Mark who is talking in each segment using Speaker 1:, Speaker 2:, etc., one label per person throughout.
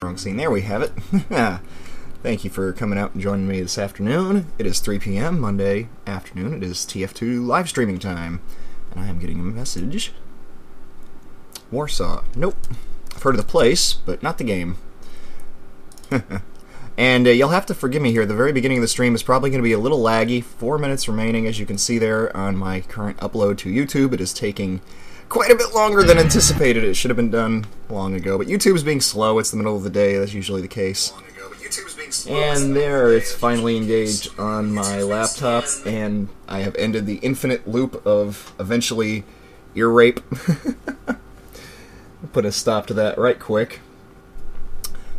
Speaker 1: Wrong scene. There we have it. Thank you for coming out and joining me this afternoon. It is 3 p.m. Monday afternoon. It is TF2 live streaming time. And I am getting a message. Warsaw. Nope. I've heard of the place, but not the game. And you'll have to forgive me here. The very beginning of the stream is probably going to be a little laggy. 4 minutes remaining, as you can see there on my current upload to YouTube. It is taking quite a bit longer than anticipated. It should have been done long ago, but YouTube's being slow. It's the middle of the day. That's usually the case. And there, it's finally engaged on my laptop, and I have ended the infinite loop of eventually ear rape. Put a stop to that right quick.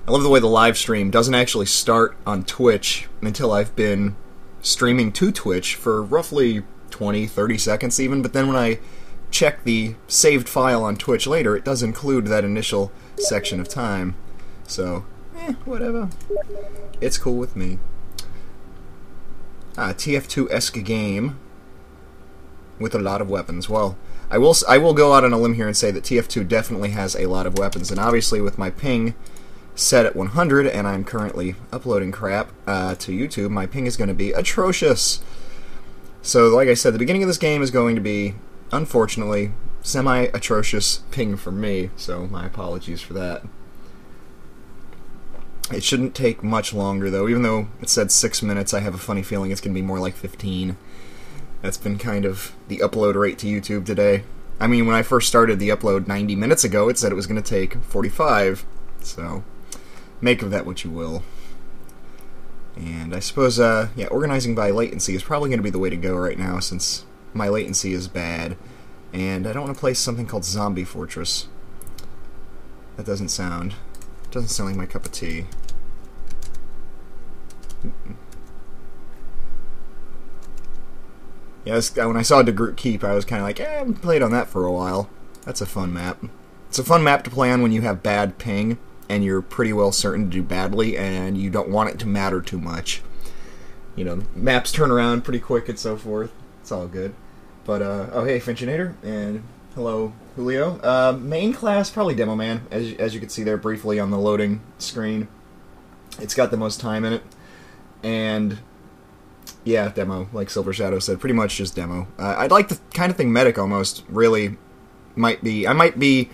Speaker 1: I love the way the live stream doesn't actually start on Twitch until I've been streaming to Twitch for roughly 20, 30 seconds even, but then when I check the saved file on Twitch later, it does include that initial section of time. So, whatever. It's cool with me. TF2-esque game with a lot of weapons. Well, I will go out on a limb here and say that TF2 definitely has a lot of weapons, and obviously with my ping set at 100, and I'm currently uploading crap to YouTube, my ping is going to be atrocious. So, like I said, the beginning of this game is going to be, unfortunately, semi-atrocious ping for me, so my apologies for that. It shouldn't take much longer, though. Even though it said 6 minutes, I have a funny feeling it's going to be more like 15. That's been kind of the upload rate to YouTube today. I mean, when I first started the upload 90 minutes ago, it said it was going to take 45, so make of that what you will. And I suppose, yeah, organizing by latency is probably going to be the way to go right now, since my latency is bad, and I don't want to play something called Zombie Fortress. That doesn't sound like my cup of tea. Yeah, when I saw DeGroot Keep, I was kind of like, I haven't played on that for a while. That's a fun map. It's a fun map to play on when you have bad ping, and you're pretty well certain to do badly, and you don't want it to matter too much. You know, maps turn around pretty quick and so forth. It's all good. But, oh hey, Finchinator, and hello, Julio. Main class, probably Demo Man, as you can see there briefly on the loading screen. It's got the most time in it, and yeah, Demo, like Silver Shadow said, pretty much just Demo. I'd like to kind of think Medic almost really might be, I might be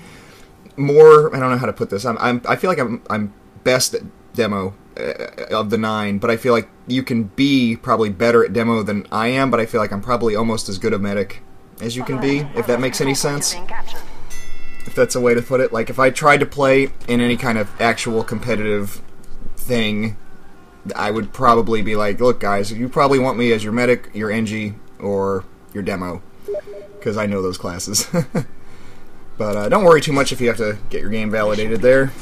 Speaker 1: more, I don't know how to put this, I feel like I'm best at Demo of the 9, but I feel like you can be probably better at Demo than I am, but I feel like I'm probably almost as good a Medic as you can be, if that makes any sense. If that's a way to put it. Like, if I tried to play in any kind of actual competitive thing, I would probably be like, look guys, you probably want me as your Medic, your NG, or your Demo, because I know those classes. But don't worry too much if you have to get your game validated there.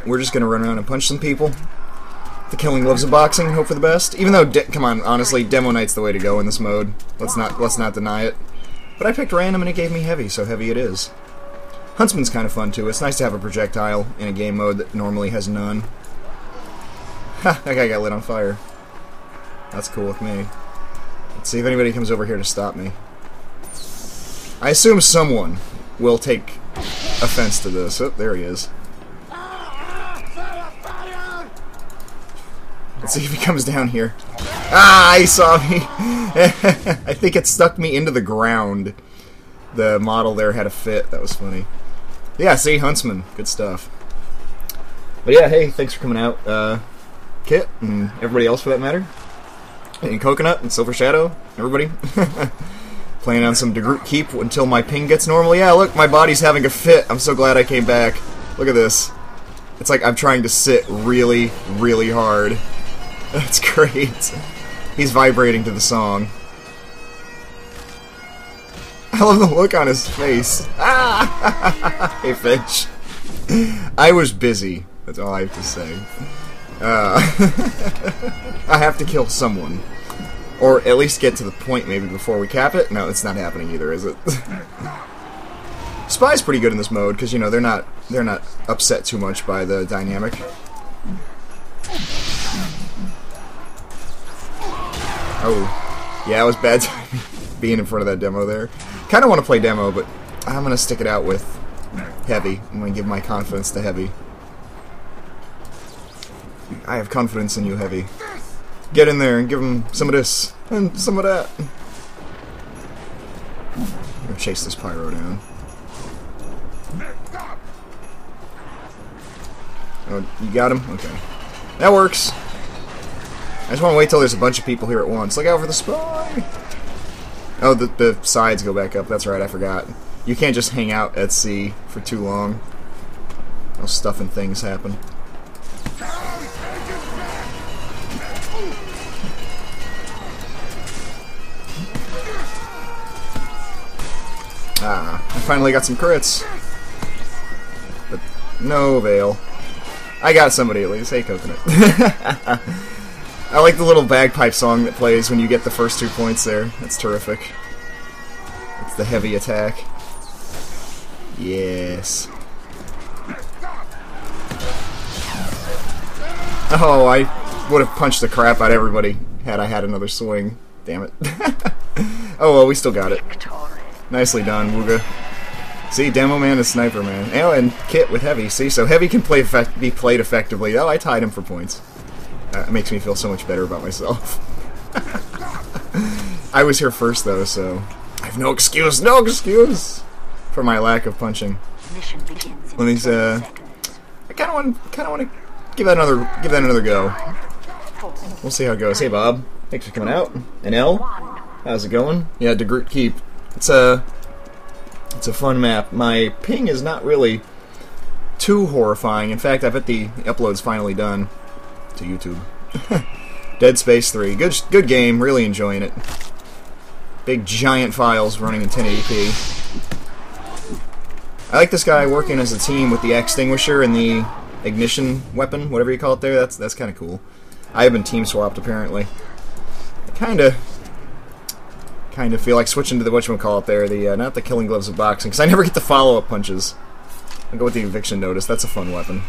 Speaker 1: We're just going to run around and punch some people. The killing gloves of boxing and hope for the best. Even though, come on, honestly, Demo Knight's the way to go in this mode. Let's not deny it. But I picked random and it gave me heavy, so heavy it is. Huntsman's kind of fun too. It's nice to have a projectile in a game mode that normally has none. Ha! That guy got lit on fire. That's cool with me. Let's see if anybody comes over here to stop me. I assume someone will take offense to this. Oh, there he is. Let's see if he comes down here. Ah, he saw me! I think it stuck me into the ground. The model there had a fit. That was funny. Yeah, see, Huntsman. Good stuff. But yeah, hey, thanks for coming out, Kit, and everybody else for that matter. And Coconut, and Silver Shadow, everybody. Playing on some DeGroot Keep until my ping gets normal. Yeah, look, my body's having a fit. I'm so glad I came back. Look at this. It's like I'm trying to sit really, really hard. That's great. He's vibrating to the song. I love the look on his face. Ah! Hey, Finch. I was busy. That's all I have to say. I have to kill someone. Or at least get to the point maybe before we cap it. No, it's not happening either, is it? Spy's pretty good in this mode because, you know, they're not upset too much by the dynamic. Oh, yeah, it was bad timing being in front of that Demo there. Kind of want to play Demo, but I'm gonna stick it out with Heavy. I'm gonna give my confidence to Heavy. I have confidence in you, Heavy. Get in there and give him some of this and some of that. I'm gonna chase this pyro down. Oh, you got him? Okay. That works. I just want to wait till there's a bunch of people here at once. Look out for the spy! Oh, the sides go back up. That's right, I forgot. You can't just hang out at sea for too long. Those stuff and things happen. Ah, I finally got some crits. But no avail. I got somebody at least. Hey, Coconut. I like the little bagpipe song that plays when you get the first 2 points there. That's terrific. It's the heavy attack. Yes. Oh, I would have punched the crap out of everybody had I had another swing. Damn it. Oh well, we still got it. Nicely done, Woogie. See, Demo Man and Sniper Man. Oh, and Kit with Heavy. See, so Heavy can be played effectively. Oh, I tied him for points. It makes me feel so much better about myself. I was here first, though, so I have no excuse for my lack of punching. Let me. I kind of want to give that another go. We'll see how it goes. Hey, Bob. Thanks for coming out. And L, how's it going? Yeah, DeGroot Keep. It's a fun map. My ping is not really too horrifying. In fact, I bet the upload's finally done to YouTube. Dead Space 3. Good game. Really enjoying it. Big giant files running in 1080p. I like this guy working as a team with the extinguisher and the ignition weapon, whatever you call it there. That's kind of cool. I have been team swapped apparently. I kind of feel like switching to the whatchamacallit there, the not the killing gloves of boxing, because I never get the follow-up punches. I'll go with the eviction notice. That's a fun weapon.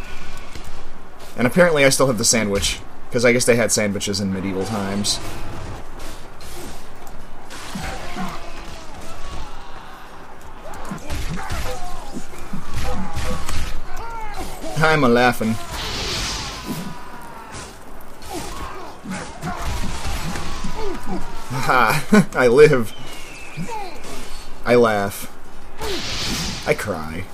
Speaker 1: And apparently I still have the sandwich, because I guess they had sandwiches in medieval times. I'm a-laughing. Ha! I live. I laugh. I cry.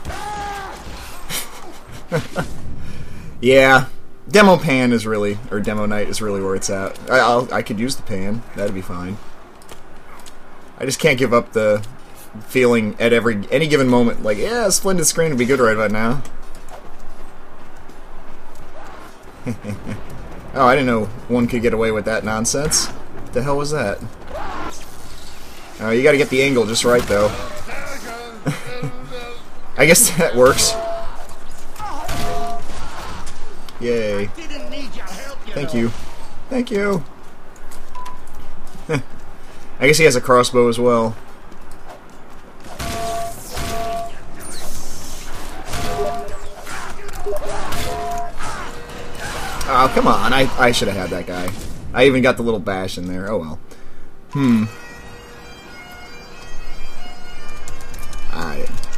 Speaker 1: Yeah, Demo Pan is really, or Demo Night is really where it's at. I could use the pan. That'd be fine. I just can't give up the feeling at any given moment, like, yeah, Splendid Screen would be good right about now. Oh, I didn't know one could get away with that nonsense. What the hell was that? Oh, you gotta get the angle just right, though. I guess that works. Yay. Thank you. Thank you. I guess he has a crossbow as well. Oh, come on. I should have had that guy. I even got the little bash in there. Oh, well.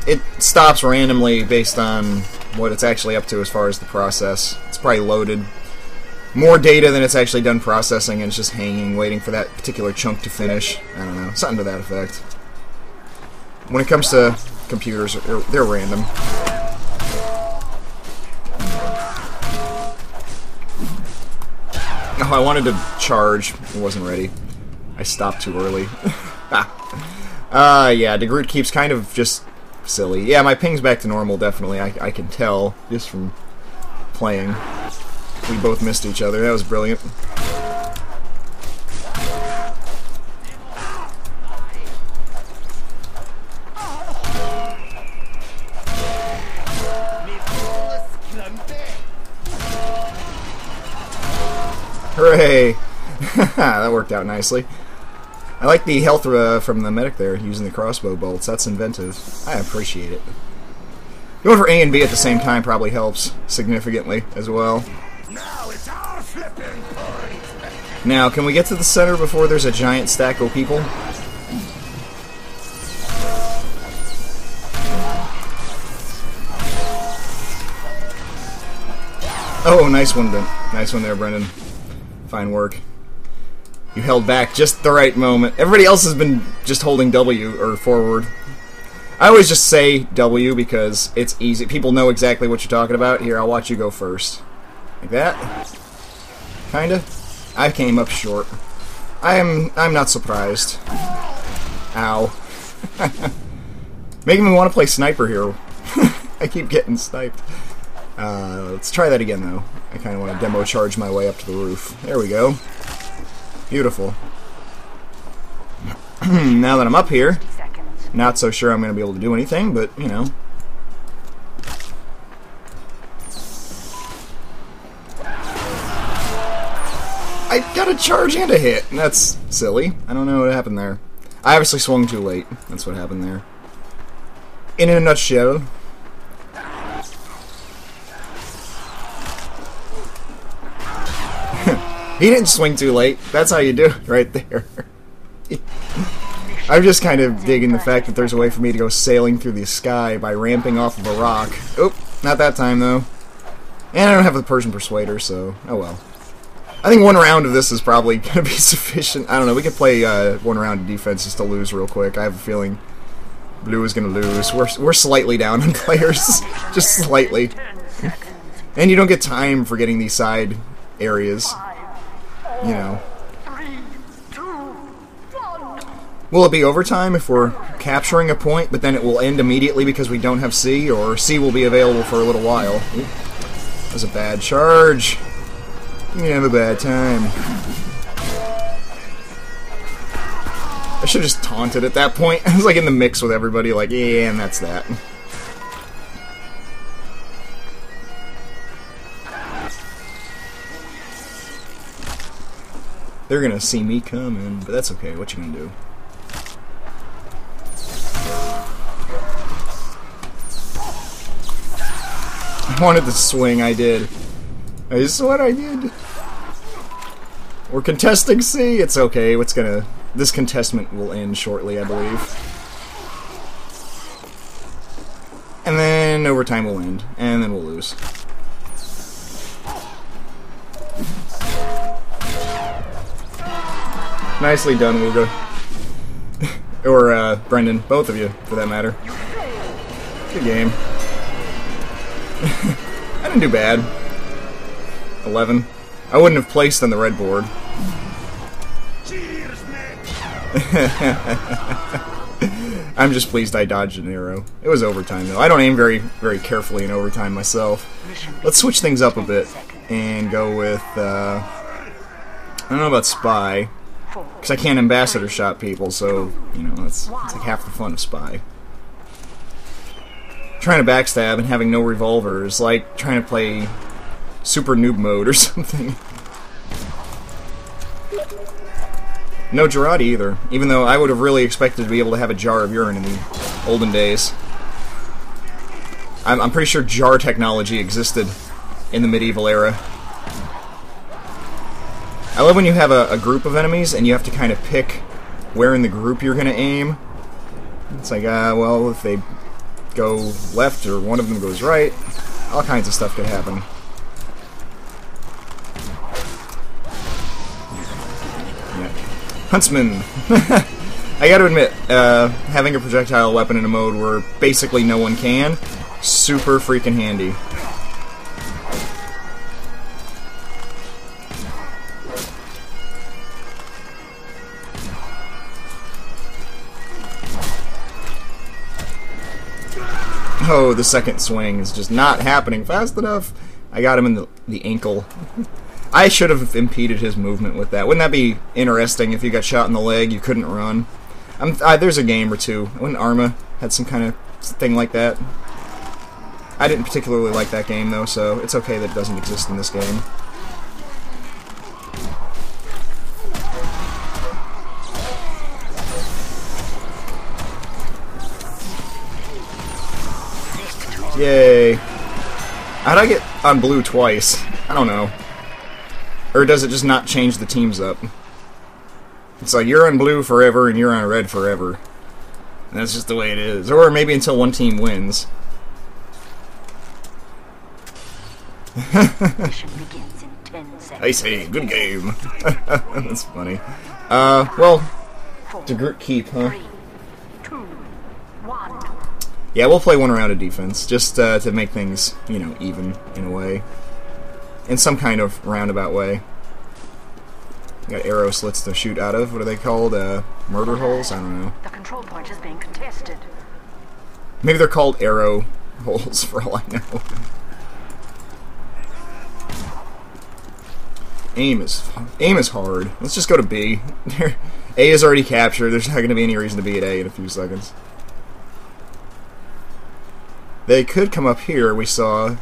Speaker 1: It stops randomly based on what it's actually up to as far as the process. It's probably loaded more data than it's actually done processing, and it's just hanging, waiting for that particular chunk to finish. I don't know. Something to that effect. When it comes to computers, they're random. Oh, I wanted to charge. It wasn't ready. I stopped too early. Yeah, DeGroot Keeps kind of just silly. Yeah, my ping's back to normal, definitely. I can tell, just from playing. We both missed each other. That was brilliant. Hooray! That worked out nicely. I like the health from the medic there, using the crossbow bolts. That's inventive. I appreciate it. Going for A and B at the same time probably helps significantly as well. Now, can we get to the center before there's a giant stack of people? Oh, nice one, nice one there, Brendan. Fine work. You held back just the right moment. Everybody else has been just holding W, or forward. I always just say W because it's easy. People know exactly what you're talking about. Here, I'll watch you go first. Like that. Kinda. I came up short. I'm not surprised. Ow. Making me want to play sniper here. I keep getting sniped. Let's try that again, though. I kind of want to demo charge my way up to the roof. There we go. Beautiful. Now that I'm up here, not so sure I'm going to be able to do anything, but, you know. I got a charge and a hit. That's silly. I don't know what happened there. I obviously swung too late. That's what happened there. In a nutshell. He didn't swing too late. That's how you do it right there. I'm just kind of digging the fact that there's a way for me to go sailing through the sky by ramping off of a rock. Oop, not that time though. And I don't have the Persian Persuader, so oh well. I think one round of this is probably going to be sufficient. I don't know, we could play one round of defense just to lose real quick. I have a feeling Blue is going to lose. We're slightly down on players. Just slightly. And you don't get time for getting these side areas. You know. Will it be overtime if we're capturing a point, but then it will end immediately because we don't have C, or C will be available for a little while? Oop. That was a bad charge. You have a bad time. I should have just taunted at that point. I was like in the mix with everybody, like, yeah, and that's that. They're gonna see me coming, but that's okay. What you gonna do? I wanted to swing, I did. This is what I did. We're contesting C. It's okay. What's gonna... This contestment will end shortly, I believe. And then overtime will end. And then we'll lose. Nicely done, Woogie. Or, Brendan. Both of you, for that matter. Good game. I didn't do bad. 11. I wouldn't have placed on the red board. I'm just pleased I dodged an arrow. It was overtime, though. I don't aim very carefully in overtime myself. Let's switch things up a bit and go with, I don't know about Spy, because I can't ambassador shot people, so, you know, it's like half the fun of Spy. Trying to backstab and having no revolver is like trying to play super noob mode or something. No Girardi either, even though I would have really expected to be able to have a jar of urine in the olden days. I'm pretty sure jar technology existed in the medieval era. I love when you have a group of enemies and you have to kind of pick where in the group you're going to aim. It's like, well, if they go left or one of them goes right, all kinds of stuff could happen. Yeah. Huntsman! I gotta admit, having a projectile weapon in a mode where basically no one can, super freaking handy. Oh, the second swing is just not happening fast enough. I got him in the ankle. I should have impeded his movement with that. Wouldn't that be interesting if you got shot in the leg, you couldn't run? There's a game or two. When Arma had some kind of thing like that. I didn't particularly like that game, though, so it's okay that it doesn't exist in this game. Yay. How'd I get on blue twice? I don't know. Or does it just not change the teams up? It's like, you're on blue forever and you're on red forever. And that's just the way it is. Or maybe until one team wins.
Speaker 2: Mission begins in 10 seconds.
Speaker 1: I say, good game. That's funny. Well, to Groot keep, huh?
Speaker 2: 3, 2, 1.
Speaker 1: Yeah, we'll play one round of defense, just to make things, you know, even, in a way. In some kind of roundabout way. Got arrow slits to shoot out of. What are they called? Murder holes? I don't know.
Speaker 2: The control point is being contested.
Speaker 1: Maybe they're called arrow holes, for all I know. Aim is hard. Let's just go to B. A is already captured. There's not going to be any reason to be at A in a few seconds. They could come up here, we saw.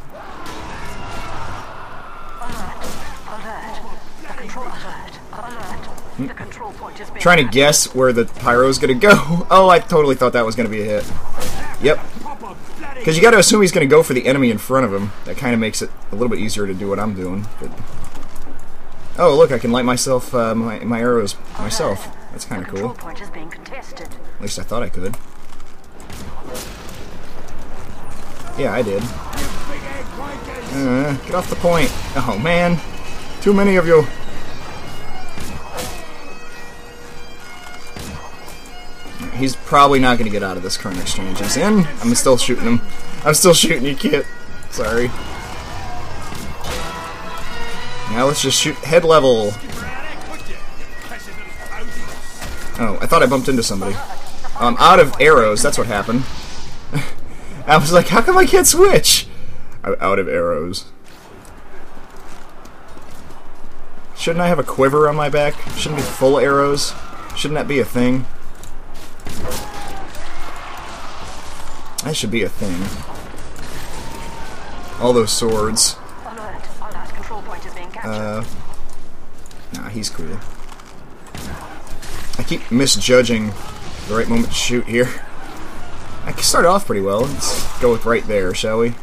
Speaker 2: The control point is being
Speaker 1: Trying to guess where the pyro's going to go. Oh, I totally thought that was going to be a hit. Yep. Because you got to assume he's going to go for the enemy in front of him. That kind of makes it a little bit easier to do what I'm doing. But... oh, look, I can light myself, my arrows myself. That's kind of cool.
Speaker 2: point is being contested.
Speaker 1: At least I thought I could. Yeah, I did. Get off the point. Oh, man. Too many of you. He's probably not going to get out of this current exchange he's in. I'm still shooting him. I'm still shooting you, Kit. Sorry. Now let's just shoot head level. Oh, I thought I bumped into somebody. I'm out of arrows. That's what happened. I was like, how come I can't switch? I'm out of arrows. Shouldn't I have a quiver on my back? Shouldn't be full arrows? Shouldn't that be a thing? That should be a thing. All those swords. Nah, he's cool. I keep misjudging the right moment to shoot here. I can start off pretty well. Let's go with right there, shall we?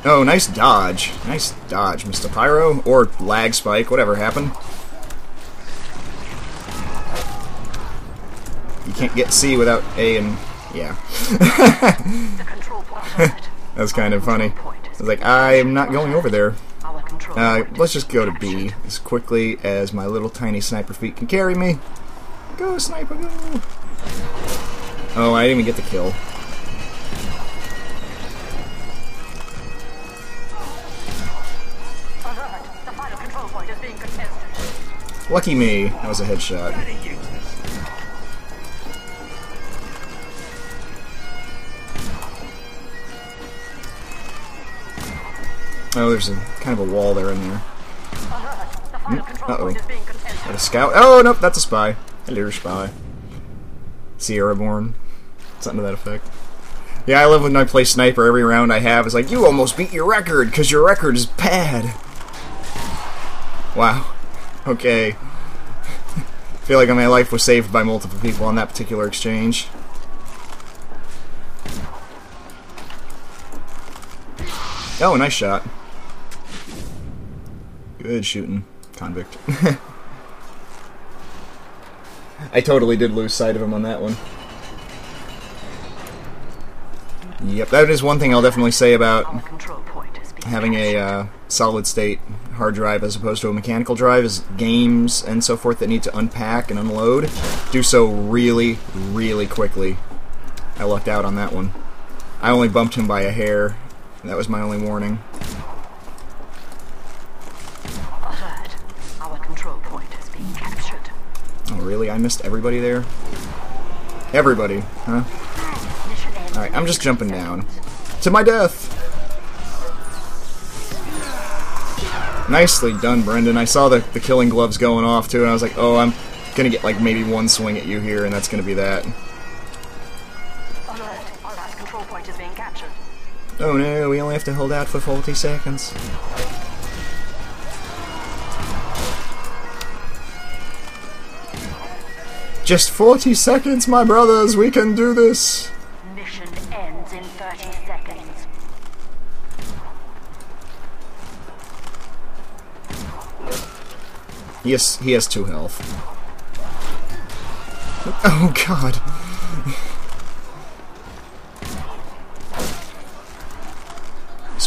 Speaker 1: Oh, nice dodge. Nice dodge, Mr. Pyro. Or lag spike, whatever happened. You can't get C without A and... yeah. That's kind of funny. I was like, I'm not going over there. Let's just go to B as quickly as my little tiny sniper feet can carry me. Go, sniper, go! Oh, I didn't even get the kill. Lucky me. That was a headshot. Oh, there's a kind of a wall there in there. Uh-oh. Got a scout? Oh, nope, that's a spy. Hello, spy. Sierra born. Something to that effect. Yeah, I love when I play sniper. Every round I have is like, you almost beat your record, because your record is bad. Wow. Okay. I feel like my life was saved by multiple people on that particular exchange. Oh, nice shot. Good shooting, convict. I totally did lose sight of him on that one. Yep, that is one thing I'll definitely say about having a solid-state hard drive as opposed to a mechanical drive is games and so forth that need to unpack and unload do so really, really quickly. I lucked out on that one. I only bumped him by a hair. That was my only warning.
Speaker 2: Alert. Our control point is being captured.
Speaker 1: Oh, really? I missed everybody there? Everybody, huh? Alright, I'm just jumping down. To my death! Nicely done, Brendan. I saw the killing gloves going off, too, and I was like, oh, I'm gonna get, like, maybe one swing at you here, and that's gonna be that.
Speaker 2: Alert. Our last control point is being captured.
Speaker 1: Oh no, we only have to hold out for 40 seconds. Just 40 seconds, my brothers! We can do this!
Speaker 2: Mission ends in 30 seconds.
Speaker 1: He has 2 health. Oh god!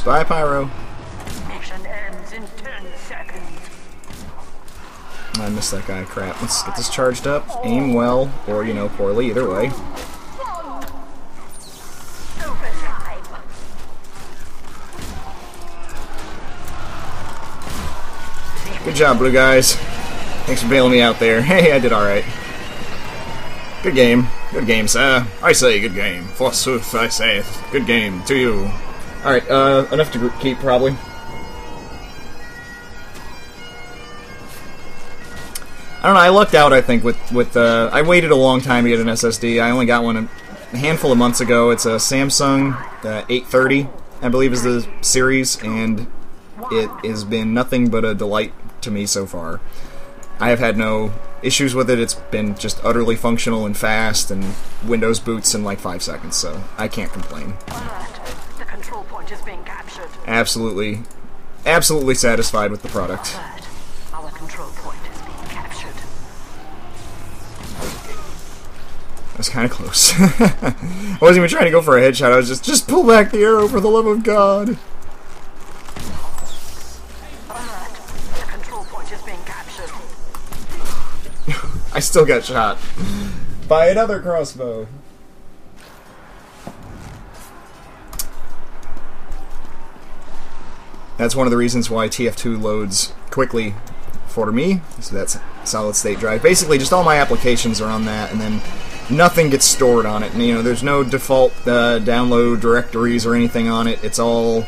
Speaker 1: Bye, Pyro.
Speaker 2: Mission ends in 10 seconds.
Speaker 1: I missed that guy. Crap. Let's get this charged up. Aim well, or, you know, poorly. Either way. Good job, blue guys. Thanks for bailing me out there. Hey, I did alright. Good game. Good game, sir. I say good game. Forsooth, I say good game to you. Alright, enough to group keep, probably. I don't know, I lucked out, I think, with I waited a long time to get an SSD. I only got one a handful of months ago. It's a Samsung 830, I believe is the series, and it has been nothing but a delight to me so far. I have had no issues with it. It's been just utterly functional and fast, and Windows boots in like 5 seconds, so I can't complain.
Speaker 2: The control point is being captured.
Speaker 1: Absolutely satisfied with the product.
Speaker 2: Our control point is being captured.
Speaker 1: That's kind of close. I wasn't even trying to go for a headshot. I was just pull back the arrow for the love of God.
Speaker 2: The control point is being captured.
Speaker 1: I still got shot by another crossbow. That's one of the reasons why TF2 loads quickly for me. So that's solid state drive. Basically, just all my applications are on that, and then nothing gets stored on it. And, you know, there's no default download directories or anything on it. It's all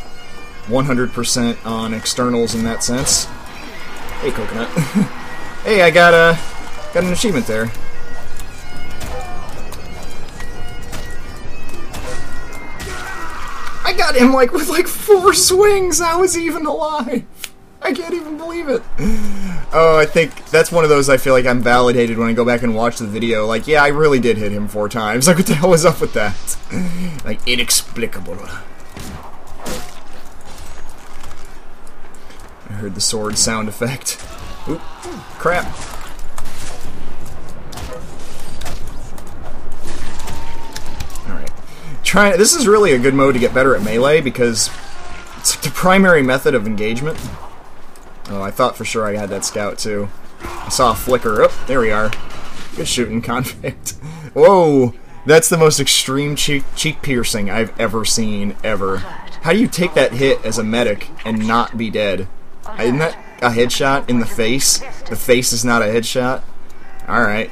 Speaker 1: 100% on externals in that sense. Hey, Coconut. Hey, I got an achievement there. I got him with 4 swings. I was even alive. I can't even believe it. Oh, I think that's one of those I feel like I'm validated when I go back and watch the video. Like, yeah, I really did hit him 4 times. Like, what the hell was up with that? Like, inexplicable. I heard the sword sound effect. Oop, crap. Alright. This is really a good mode to get better at melee because it's the primary method of engagement. Oh, I thought for sure I had that scout too. I saw a flicker. Oh, there we are. Good shooting, convict. Whoa! That's the most extreme cheek piercing I've ever seen, ever. How do you take that hit as a medic and not be dead? Isn't that a headshot in the face? The face is not a headshot? Alright.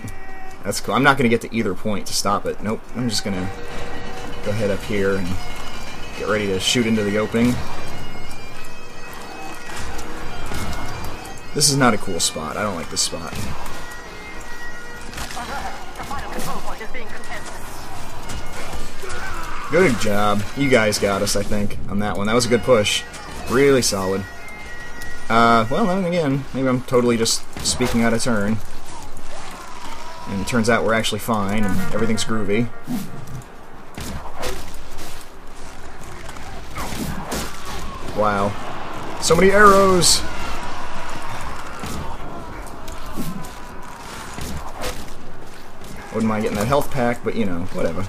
Speaker 1: That's cool. I'm not going to get to either point to stop it. Nope. I'm just going to go ahead up here and get ready to shoot into the opening. This is not a cool spot. I don't like this spot. Good job. You guys got us, I think, on that one. That was a good push. Really solid. Well, then again, maybe I'm totally just speaking out of turn. And it turns out we're actually fine, and everything's groovy. Wow. So many arrows! Wouldn't mind getting that health pack, but you know, whatever.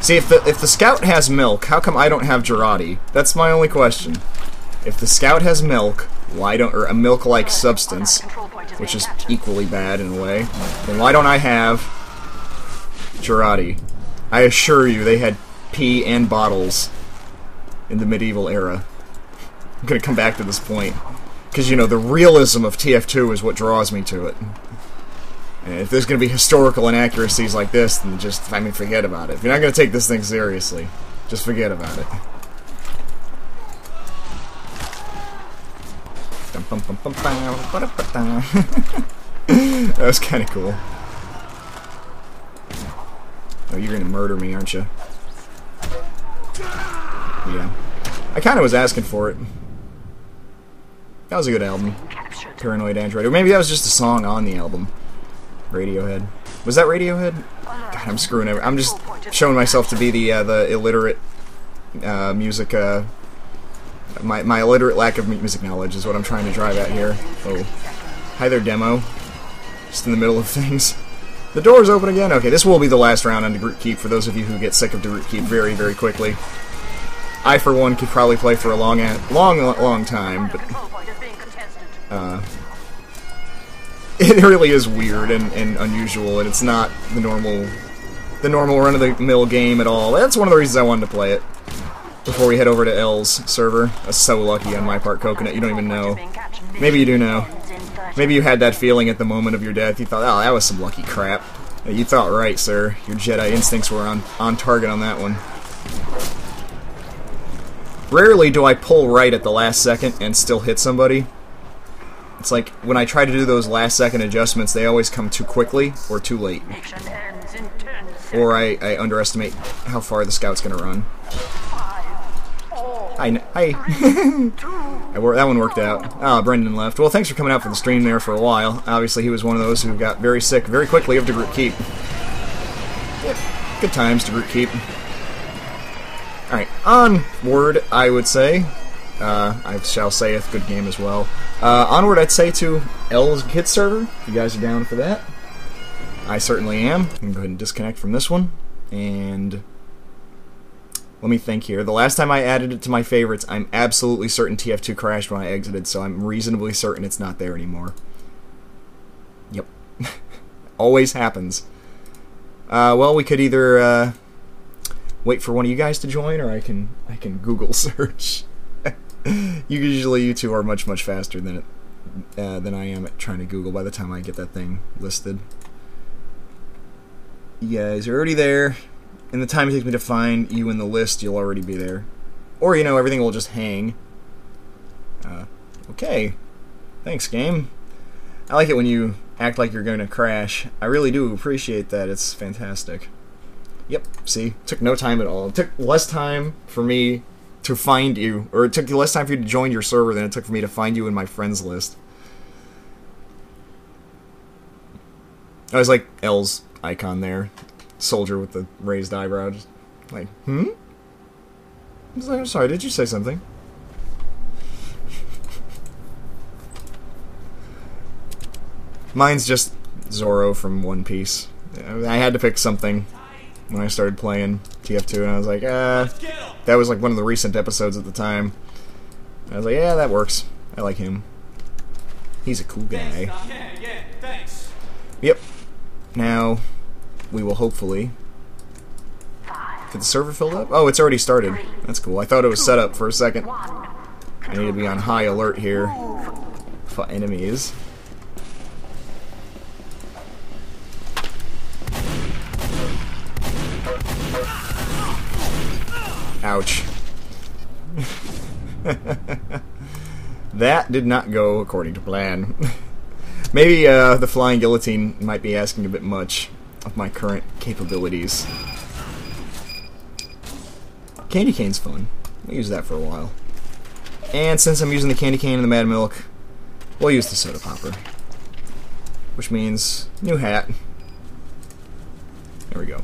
Speaker 1: See, if the scout has milk, how come I don't have Girardi? That's my only question. If the scout has milk, why don't, or a milk-like substance, which is equally bad in a way, then why don't I have Girardi? I assure you, they had pee and bottles in the medieval era. I'm gonna come back to this point, because you know the realism of TF2 is what draws me to it. And if there's going to be historical inaccuracies like this, then just, I mean, forget about it. If you're not going to take this thing seriously, just forget about it. That was kind of cool. Oh, you're going to murder me, aren't you? Yeah. I kind of was asking for it. That was a good album. Paranoid Android. Or maybe that was just a song on the album. Radiohead. Was that Radiohead? God, I'm screwing everything. I'm just showing myself to be the illiterate music. My illiterate lack of music knowledge is what I'm trying to drive at here. Oh, hi there, demo. Just in the middle of things. The door's open again. Okay, this will be the last round on the group keep for those of you who get sick of the group keep very, very quickly. I for one could probably play for a long time, but it really is weird and unusual, and it's not the normal run-of-the-mill game at all. That's one of the reasons I wanted to play it before we head over to L's server. That's so lucky on my part, Coconut. You don't even know. Maybe you do know. Maybe you had that feeling at the moment of your death. You thought, oh, that was some lucky crap. You thought right, sir. Your Jedi instincts were on target on that one. Rarely do I pull right at the last second and still hit somebody. It's like, when I try to do those last second adjustments, they always come too quickly or too late. Or I underestimate how far the scout's gonna run. Hi. That one worked out. Ah, Brendan left. Well, thanks for coming out for the stream there for a while. Obviously, he was one of those who got very sick very quickly of DeGroot Keep. Yep, good times, DeGroot Keep. Alright, onward, I would say. I shall sayeth, good game as well. Onward, I'd say to L's Kid server, if you guys are down for that. I certainly am. I'm going to go ahead and disconnect from this one. And let me think here. The last time I added it to my favorites, I'm absolutely certain TF2 crashed when I exited, so I'm reasonably certain it's not there anymore. Yep. Always happens. Well, we could either wait for one of you guys to join, or I can Google search. Usually you two are much faster than I am at trying to Google by the time I get that thing listed. You guys are already there. In the time it takes me to find you in the list, you'll already be there. Or, you know, everything will just hang. Okay. Thanks, game. I like it when you act like you're going to crash. I really do appreciate that. It's fantastic. Yep, see? It took no time at all. It took less time for me to find you, or it took less time for you to join your server than it took for me to find you in my friends list. I was like L's icon there. Soldier with the raised eyebrow. Just like, I was like, I'm sorry, did you say something? Mine's just Zorro from One Piece. I had to pick something when I started playing TF2, and I was like, that was like one of the recent episodes at the time. I was like, yeah, that works. I like him. He's a cool guy.
Speaker 3: Yeah, thanks.
Speaker 1: Yep. Now, we will hopefully... Did the server fill up? Oh, it's already started. That's cool. I thought it was set up for a second. I need to be on high alert here for enemies. Ouch. That did not go according to plan. Maybe the flying guillotine might be asking a bit much of my current capabilities. Candy cane's fun. We'll use that for a while. And since I'm using the candy cane and the Mad Milk, we'll use the soda popper. Which means new hat. There we go.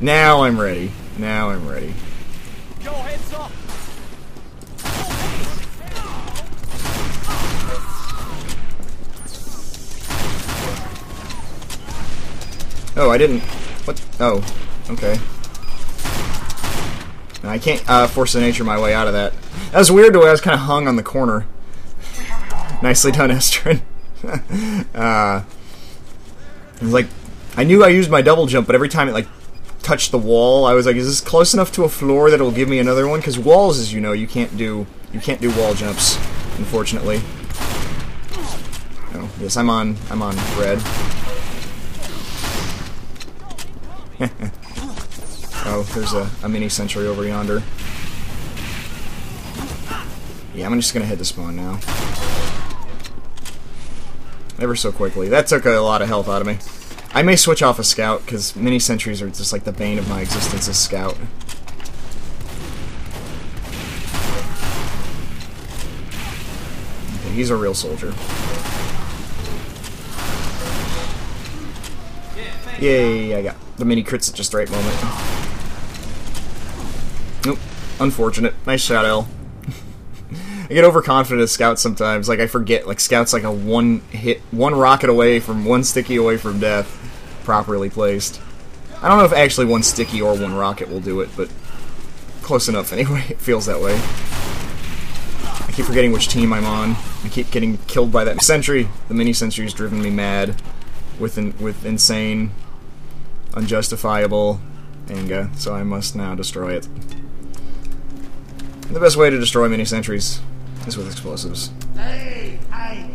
Speaker 1: Now I'm ready. Now I'm ready.
Speaker 3: Yo, heads up.
Speaker 1: Oh, I didn't. What? Oh, okay. No, I can't force the nature my way out of that. That was weird the way I was kind of hung on the corner. Nicely done, Estrin. It was like, I knew I used my double jump, but every time it like touched the wall, I was like, is this close enough to a floor that it'll give me another one? Because walls, as you know, you can't do wall jumps, unfortunately. Oh, yes, I'm on red. Oh, there's a mini sentry over yonder. Yeah, I'm just gonna head to spawn now. Ever so quickly. That took a lot of health out of me. I may switch off a scout, because mini sentries are just like the bane of my existence as scout. Okay, he's a real soldier. Yay, I got the mini crits at just the right moment. Nope. Unfortunate. Nice shot, L. I get overconfident as scouts sometimes. Like, I forget, like, scout's like a one rocket away from, one sticky away from death, properly placed. I don't know if actually one sticky or one rocket will do it, but close enough anyway. It feels that way. I keep forgetting which team I'm on. I keep getting killed by that sentry. The mini sentry's driven me mad with insane, unjustifiable anger, so I must now destroy it. And the best way to destroy mini sentries is with explosives.
Speaker 3: Hey, hey.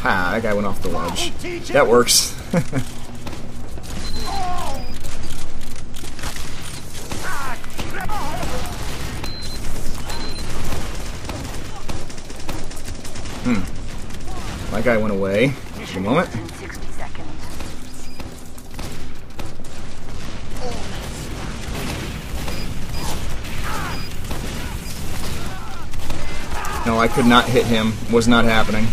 Speaker 1: Ha! That guy went off the ledge. That works. That guy went away. Just a moment.
Speaker 2: In 60 seconds.
Speaker 1: No, I could not hit him. Was not happening.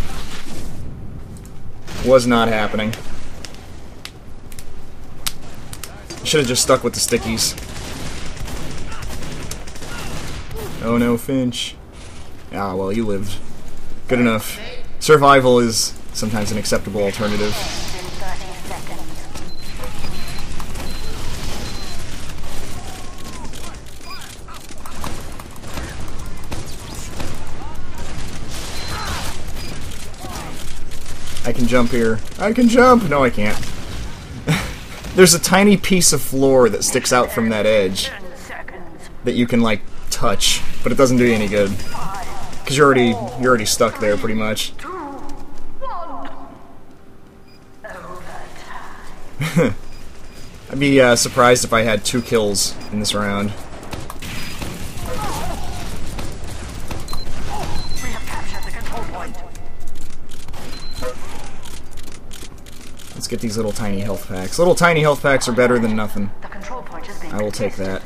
Speaker 1: Was not happening. Should have just stuck with the stickies. Oh no, Finch. Ah, well, you lived. Good enough. Survival is sometimes an acceptable alternative.
Speaker 2: In 30 seconds.
Speaker 1: I can jump here. I can jump! No, I can't. There's a tiny piece of floor that sticks out from that edge
Speaker 2: 10 seconds.
Speaker 1: that you can, like, touch, but it doesn't do you any good. Because you're already stuck there, pretty much.
Speaker 2: 2, 1. Overtime.
Speaker 1: I'd be surprised if I had 2 kills in this round.
Speaker 2: We have captured the control point.
Speaker 1: Let's get these little tiny health packs. Little tiny health packs are better than nothing.
Speaker 2: The control point is being
Speaker 1: I will take that.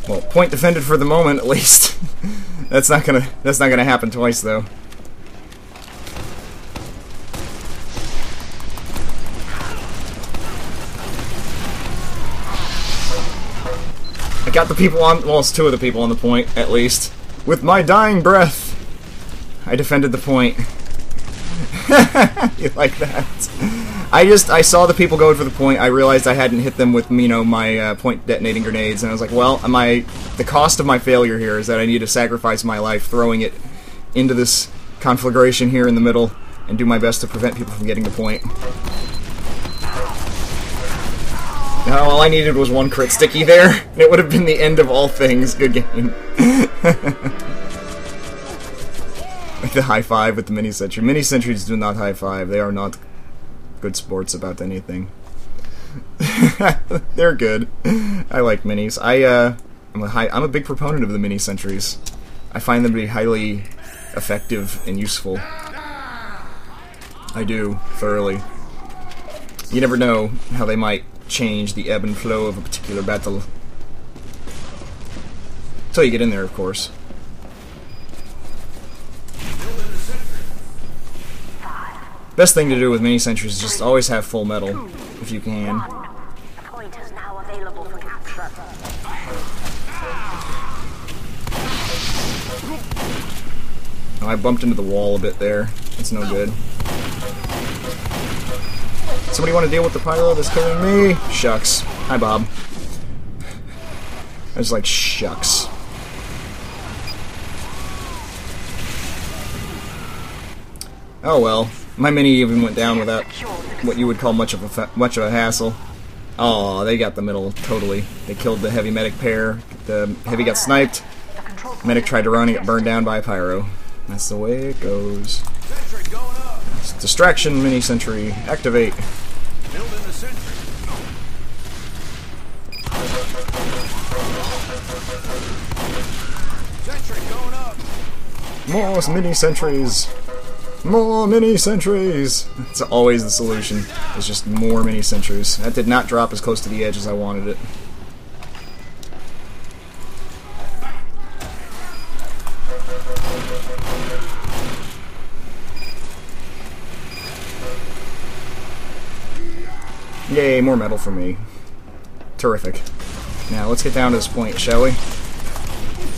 Speaker 1: Well, point defended for the moment, at least. That's not gonna happen twice, though. I got the people on, well, it's 2 of the people on the point, at least. With my dying breath, I defended the point. You like that? I saw the people going for the point. I realized I hadn't hit them with, you know, my point detonating grenades, and I was like, well, the cost of my failure here is that I need to sacrifice my life throwing it into this conflagration here in the middle and do my best to prevent people from getting the point. Now, all I needed was 1 crit sticky there, and it would have been the end of all things. Good game. Like the high five with the mini sentry. Mini sentries do not high five. They are not good sports about anything. They're good. I like minis. I'm a big proponent of the mini sentries. I find them to be highly effective and useful. I do, thoroughly. You never know how they might change the ebb and flow of a particular battle. Until you get in there, of course. Best thing to do with mini sentries is just always have full metal, if you can.
Speaker 2: The point is now available for capture.
Speaker 1: Oh, I bumped into the wall a bit there. That's no good. Somebody want to deal with the pyro that's killing me? Shucks. Hi, Bob. I was like, shucks. Oh well. My mini even went down without what you would call much of a hassle. Oh, they got the middle totally. They killed the heavy medic pair. The heavy got sniped. Medic tried to run and got burned down by a pyro. That's the way it goes. Distraction mini sentry. Activate.
Speaker 3: Building the sentry. Sentry going up.
Speaker 1: More mini sentries. More mini sentries. That's always the solution. It's just more mini sentries. That did not drop as close to the edge as I wanted it. Yay, more metal for me. Terrific. Now, let's get down to this point, shall we?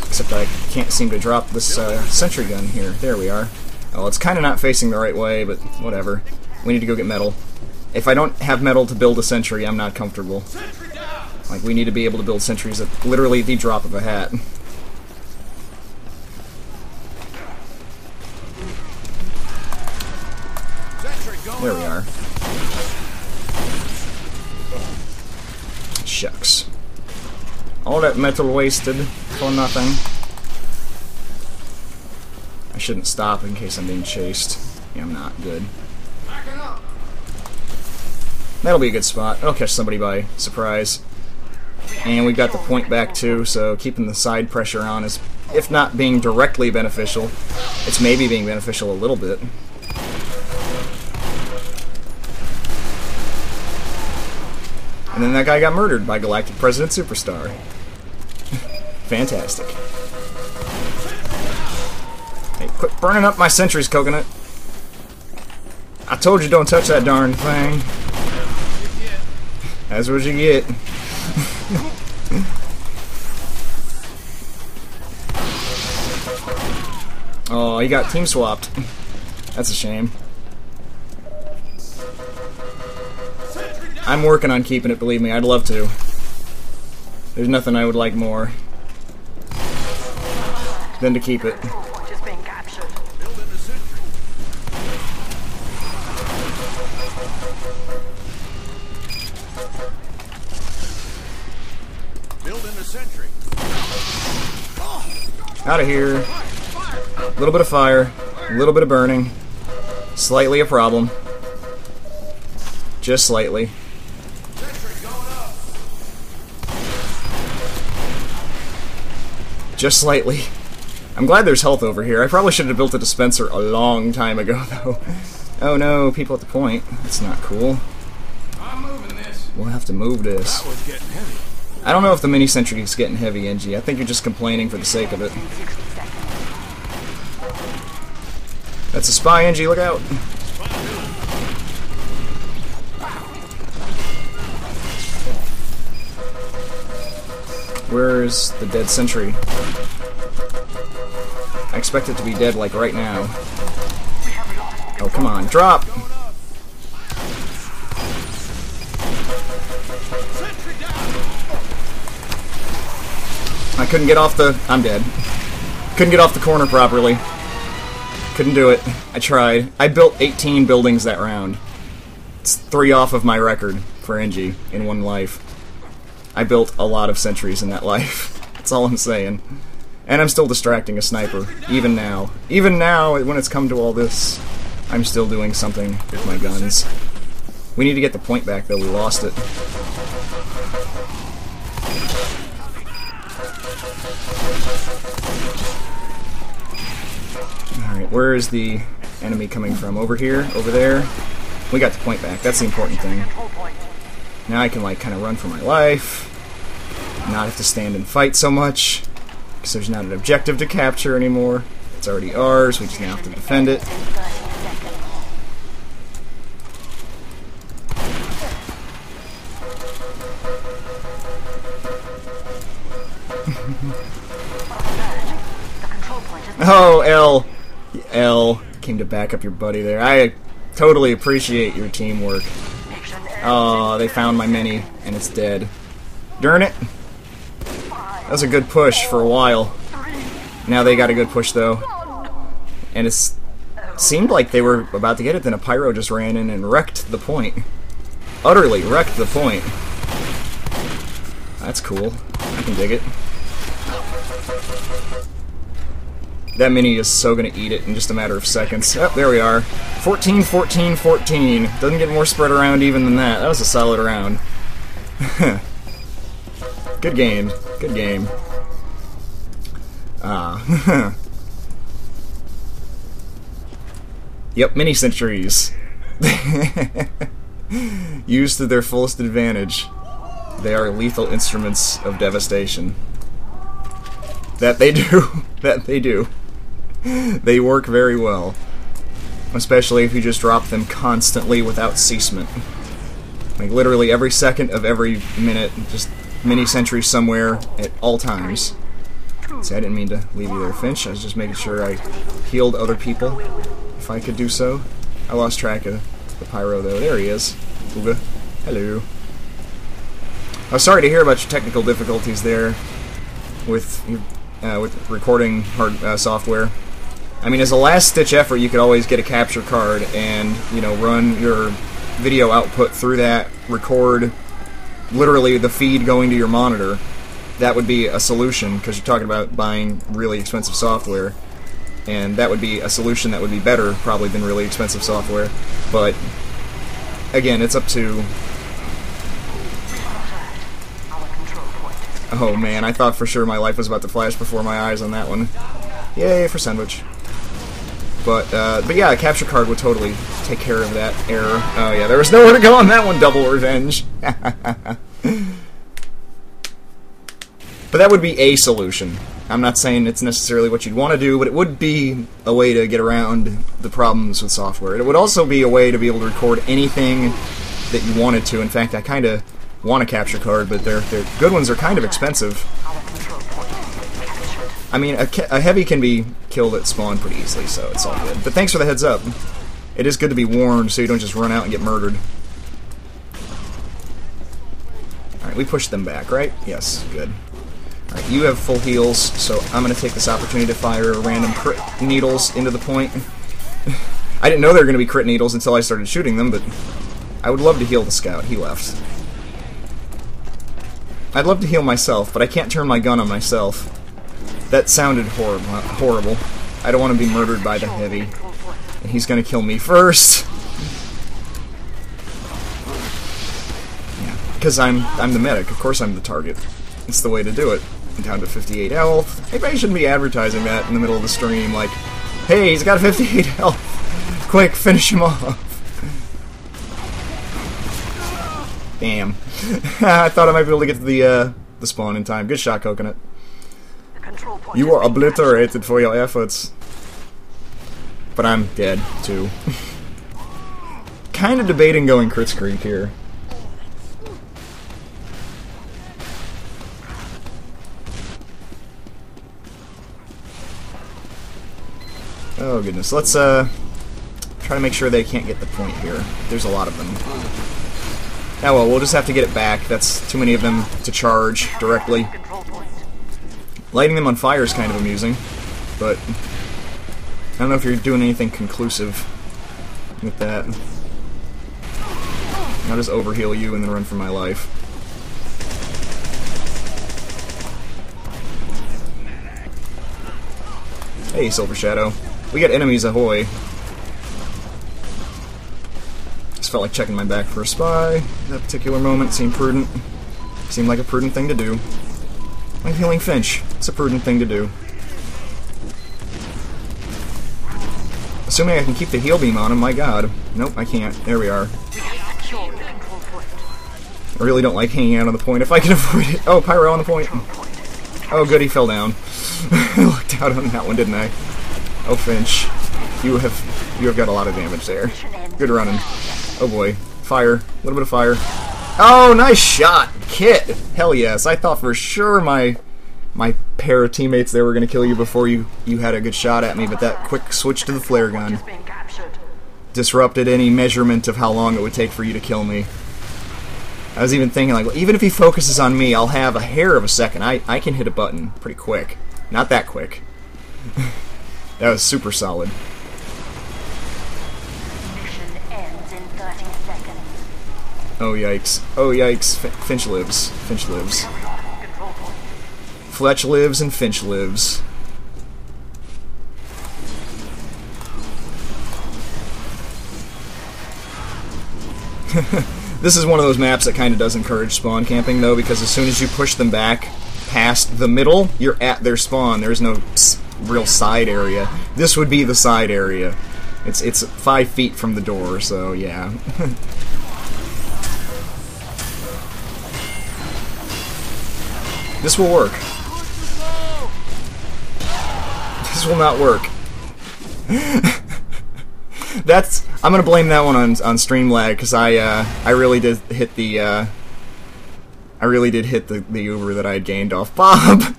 Speaker 1: Except I can't seem to drop this sentry gun here. There we are. Oh, it's kind of not facing the right way, but whatever. We need to go get metal. If I don't have metal to build a sentry, I'm not comfortable. Like, we need to be able to build sentries at literally the drop of a hat. There we are. Shucks. All that metal wasted for nothing. I shouldn't stop in case I'm being chased. Yeah, I'm not. Good. That'll be a good spot. I'll catch somebody by surprise. And we've got the point back too, so keeping the side pressure on is, if not being directly beneficial, it's maybe being beneficial a little bit. And then that guy got murdered by Galactic President Superstar. Fantastic. Hey, quit burning up my sentries, Coconut. I told you don't touch that darn thing. That's what you get. Oh, he got team swapped. That's a shame. I'm working on keeping it, believe me. I'd love to. There's nothing I would like more than to keep it. Out of here. A little bit of fire, a little bit of burning. Slightly a problem. Just slightly. Just slightly. I'm glad there's health over here. I probably should have built a dispenser a long time ago, though. Oh no, people at the point. That's not cool. We'll have to move this. I don't know if the mini sentry is getting heavy, NG. I think you're just complaining for the sake of it. That's a spy, NG. Look out. Where's the dead sentry? I expect it to be dead, like, right now. Oh, come on. Drop! I couldn't get off the... I'm dead. Couldn't get off the corner properly. Couldn't do it. I tried. I built 18 buildings that round. It's 3 off of my record for NG in one life. I built a lot of sentries in that life. That's all I'm saying. And I'm still distracting a sniper, even now. Even now, when it's come to all this, I'm still doing something with my guns. We need to get the point back, though. We lost it. Alright, where is the enemy coming from? Over here? Over there? We got the point back. That's the important thing. Now I can, like, kind of run for my life. Not have to stand and fight so much. Because there's not an objective to capture anymore. It's already ours. We just now have to defend it. Oh, L. L came to back up your buddy there. I totally appreciate your teamwork. Oh, they found my mini, and it's dead. Darn it. That was a good push for a while. Now they got a good push, though. And it seemed like they were about to get it, then a pyro just ran in and wrecked the point. Utterly wrecked the point. That's cool. I can dig it. That mini is so gonna eat it in just a matter of seconds. Oh, there we are. 14, 14, 14. Doesn't get more spread around even than that. That was a solid round. Good game. Good game. Yep, mini sentries. Used to their fullest advantage. They are lethal instruments of devastation. That they do. That they do. They work very well. Especially if you just drop them constantly without ceasement. Like, literally every second of every minute, just mini-sentries somewhere at all times. See, I didn't mean to leave you there, Finch. I was just making sure I healed other people, if I could do so. I lost track of the pyro, though. There he is. Ooga. Hello. I was sorry to hear about your technical difficulties there with recording software. I mean, as a last-ditch effort, you could always get a capture card and, you know, run your video output through that, record literally the feed going to your monitor. That would be a solution, because you're talking about buying really expensive software, and that would be a solution that would be better, probably, than really expensive software. But, again, it's up to... Oh man, I thought for sure my life was about to flash before my eyes on that one. Yay for sandwich. But yeah, a capture card would totally take care of that error. Oh yeah, there was nowhere to go on that one, double revenge. But that would be a solution. I'm not saying it's necessarily what you'd want to do, but it would be a way to get around the problems with software. It would also be a way to be able to record anything that you wanted to. In fact, I kind of want a capture card, but their good ones are kind of expensive. I mean, a heavy can be killed at spawn pretty easily, so it's all good. But thanks for the heads up. It is good to be warned so you don't just run out and get murdered. Alright, we pushed them back, right? Yes, good. Alright, you have full heals, so I'm going to take this opportunity to fire random crit needles into the point. I didn't know they were going to be crit needles until I started shooting them, but I would love to heal the scout. He left. I'd love to heal myself, but I can't turn my gun on myself. That sounded horrible. I don't want to be murdered by the heavy. And he's going to kill me first. Yeah, because I'm the medic. Of course I'm the target. It's the way to do it. I'm down to 58 health. Maybe I shouldn't be advertising that in the middle of the stream, like, hey, he's got 58 health. Quick, finish him off. Damn. I thought I might be able to get to the spawn in time. Good shot, Coconut. You are obliterated for your efforts. But I'm dead, too. Kinda debating going Crit Creek here. Oh goodness, let's try to make sure they can't get the point here. There's a lot of them. Oh well, we'll just have to get it back. That's too many of them to charge directly. Lighting them on fire is kind of amusing, but I don't know if you're doing anything conclusive with that. I'll just overheal you and then run for my life. Hey, Silver Shadow. We got enemies ahoy. Just felt like checking my back for a spy. That particular moment seemed prudent. Seemed like a prudent thing to do. I'm healing Finch. It's a prudent thing to do. Assuming I can keep the heal beam on him, my god. Nope, I can't. There we are. I really don't like hanging out on the point if I can avoid it. Oh, Pyro on the point. Oh, good, he fell down. I looked out on that one, didn't I? Oh, Finch. You have got a lot of damage there. Good running. Oh boy. Fire. A little bit of fire. Oh, nice shot! Kit! Hell yes. I thought for sure my pair of teammates there were going to kill you before you had a good shot at me, but that quick switch to the flare gun disrupted any measurement of how long it would take for you to kill me. I was even thinking, like, well, even if he focuses on me, I'll have a hair of a second. I can hit a button pretty quick. Not that quick. That was super solid.
Speaker 2: Mission ends in 30 seconds.
Speaker 1: Oh yikes. Oh yikes. Finch lives. Finch lives. Fletch lives and Finch lives. This is one of those maps that kind of does encourage spawn camping, though, because as soon as you push them back past the middle, you're at their spawn. There's no real side area. This would be the side area. It's 5 feet from the door, so yeah. This will work. This will not work. That's I'm gonna blame that one on stream lag because I really did hit the the Uber that I had gained off Bob.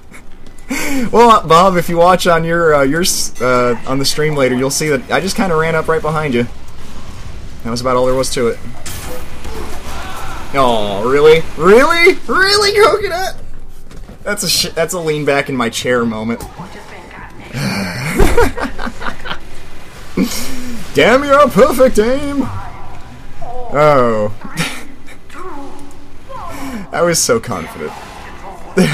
Speaker 1: Well, Bob, if you watch on your on the stream later, you'll see that I just kind of ran up right behind you. That was about all there was to it. Oh, really, really, really, Coconut? That's a lean back in my chair moment. Damn your perfect aim! Oh. I was so confident.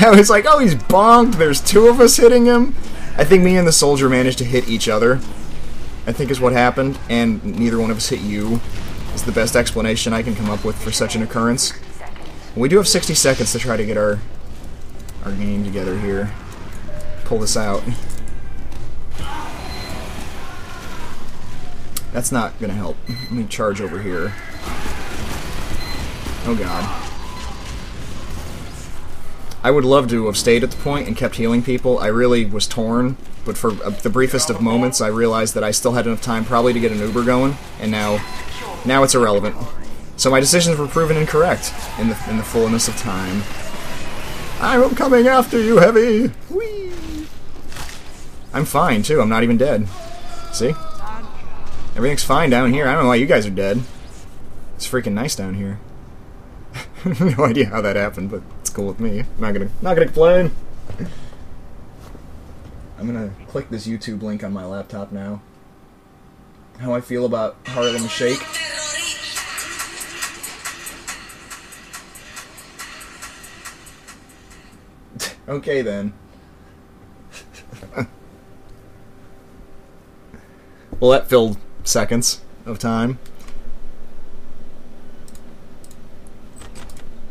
Speaker 1: I was like, oh, he's bonked, there's two of us hitting him. I think me and the soldier managed to hit each other, I think is what happened, and neither one of us hit you, is the best explanation I can come up with for such an occurrence. We do have 60 seconds to try to get our game together here. Pull this out. That's not gonna help. Let me charge over here. Oh god. I would love to have stayed at the point and kept healing people. I really was torn, but for the briefest of moments I realized that I still had enough time probably to get an Uber going, and now it's irrelevant. So my decisions were proven incorrect in the fullness of time. I'm coming after you, Heavy! Whee! I'm fine, too. I'm not even dead. See? Everything's fine down here. I don't know why you guys are dead. It's freaking nice down here. No idea how that happened, but it's cool with me. Not gonna complain. I'm gonna click this YouTube link on my laptop now. How I feel about Harlem Shake. Okay then. Well, that filled seconds of time.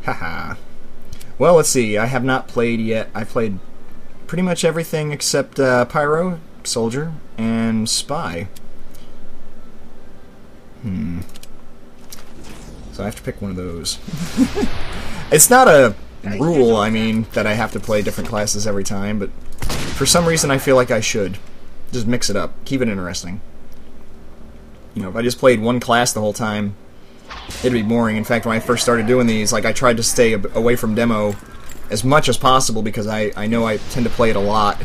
Speaker 1: Haha. Well, let's see. I have not played yet. I played pretty much everything except Pyro, Soldier, and Spy. So I have to pick one of those. It's not a rule, I mean, that I have to play different classes every time, but for some reason I feel like I should. Just mix it up. Keep it interesting. You know, if I just played one class the whole time, it'd be boring. In fact, when I first started doing these, like, I tried to stay away from demo as much as possible because I know I tend to play it a lot,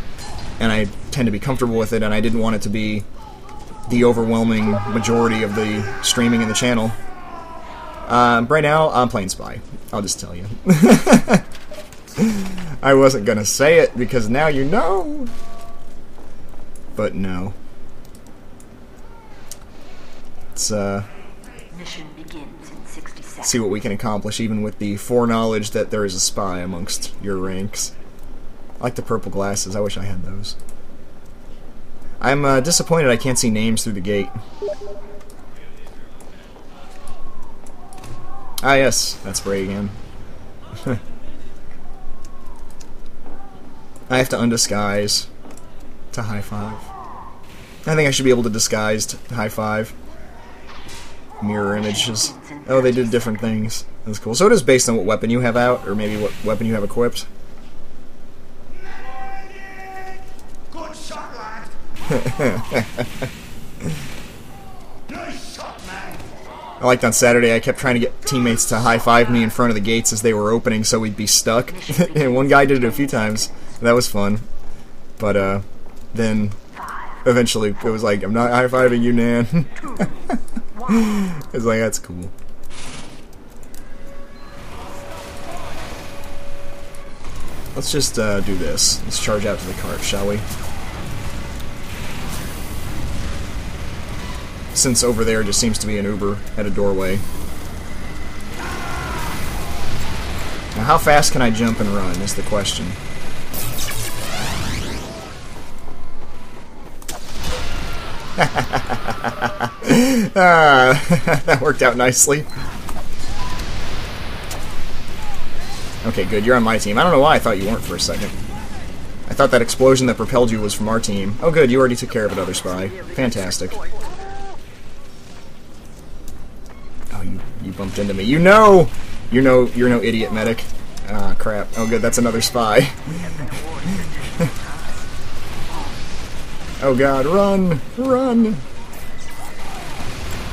Speaker 1: and I tend to be comfortable with it, and I didn't want it to be the overwhelming majority of the streaming in the channel. Right now, I'm playing Spy. I'll just tell you. I wasn't gonna say it because now you know. But no. Let's
Speaker 2: Mission begins in 60 seconds.
Speaker 1: see what we can accomplish even with the foreknowledge that there is a spy amongst your ranks. I like the purple glasses. I wish I had those. I'm disappointed I can't see names through the gate. Ah yes, that's Ray again. I have to undisguise to high five. I think I should be able to disguise to high five. Mirror images. Oh, they did different things. That's cool. So it is based on what weapon you have out, or maybe what weapon you have equipped.
Speaker 3: Good shot, lad. Nice shot, man.
Speaker 1: I liked on Saturday I kept trying to get teammates to high-five me in front of the gates as they were opening so we'd be stuck. And one guy did it a few times. That was fun. But, then eventually it was like, I'm not high-fiving you, Nan. It's like, that's cool. Let's just do this. Let's charge out to the cart, shall we? Since over there just seems to be an Uber at a doorway. Now, how fast can I jump and run is the question. That worked out nicely. Okay, good. You're on my team. I don't know why I thought you weren't for a second. I thought that explosion that propelled you was from our team. Oh, good. You already took care of it, other spy. Fantastic. Oh, you bumped into me. You're no idiot medic. Ah, crap. Oh, good. That's another spy. Oh, God. Run! Run!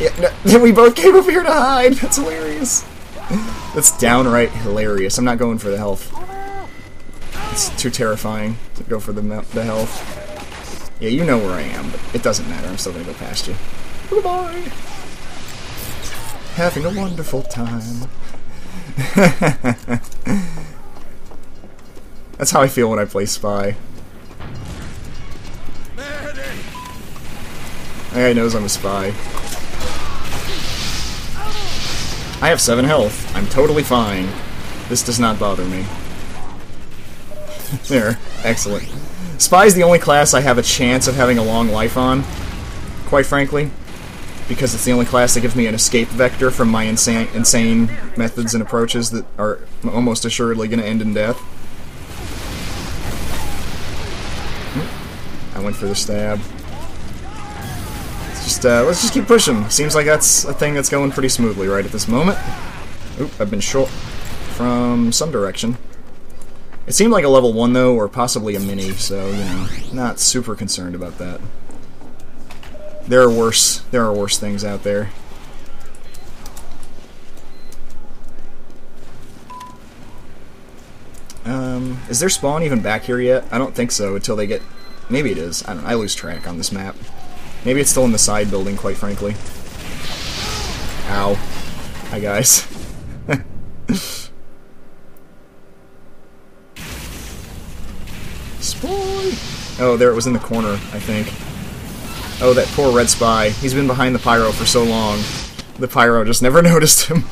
Speaker 1: Yeah, no, we both came over here to hide. That's hilarious. That's downright hilarious. I'm not going for the health. It's too terrifying to go for the health. Yeah, you know where I am, but it doesn't matter. I'm still gonna go past you. Goodbye. Having a wonderful time. That's how I feel when I play Spy. That guy knows I'm a spy. I have 7 health. I'm totally fine. This does not bother me. There. Excellent. Spy's the only class I have a chance of having a long life on, quite frankly, because it's the only class that gives me an escape vector from my insane methods and approaches that are almost assuredly going to end in death. I went for the stab. Let's just keep pushing. Seems like that's a thing that's going pretty smoothly right at this moment. Oop, I've been short from some direction. It seemed like a level 1 though, or possibly a mini, so, you know, not super concerned about that. There are worse things out there. Is their spawn even back here yet? I don't think so until they get... Maybe it is. I don't know. I lose track on this map. Maybe it's still in the side building, quite frankly. Ow. Hi, guys. Spy! Oh, there it was in the corner, I think. Oh, that poor red spy. He's been behind the pyro for so long. The pyro just never noticed him.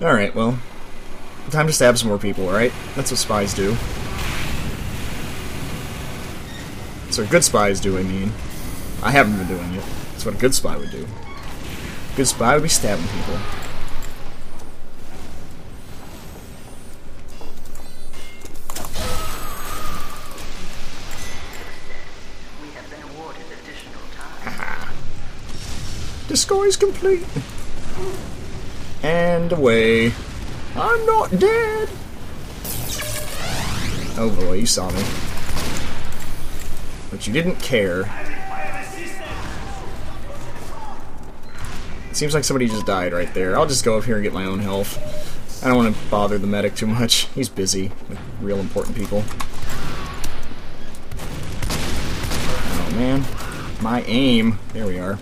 Speaker 1: Alright, well. Time to stab some more people, alright? That's what spies do. That's what good spies do, I mean. I haven't been doing it. That's what a good spy would do. A good spy would be stabbing people.
Speaker 2: We have been awarded additional time.
Speaker 1: Ah. Disguise complete. And away. I'm not dead. Oh boy, you saw me. But you didn't care. It seems like somebody just died right there. I'll just go up here and get my own health. I don't want to bother the medic too much. He's busy with real important people. Oh man. My aim. There we are.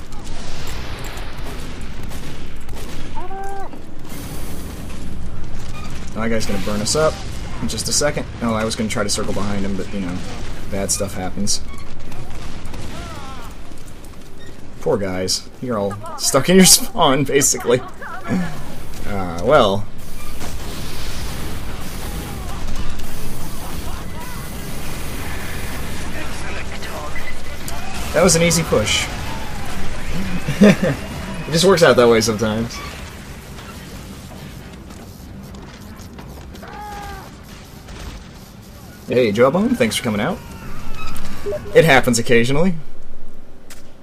Speaker 1: That guy's gonna burn us up in just a second. Oh, I was gonna try to circle behind him, but, you know, bad stuff happens. Poor guys. You're all stuck in your spawn, basically. Well. That was an easy push. It just works out that way sometimes. Hey, Jawbone, thanks for coming out. It happens occasionally.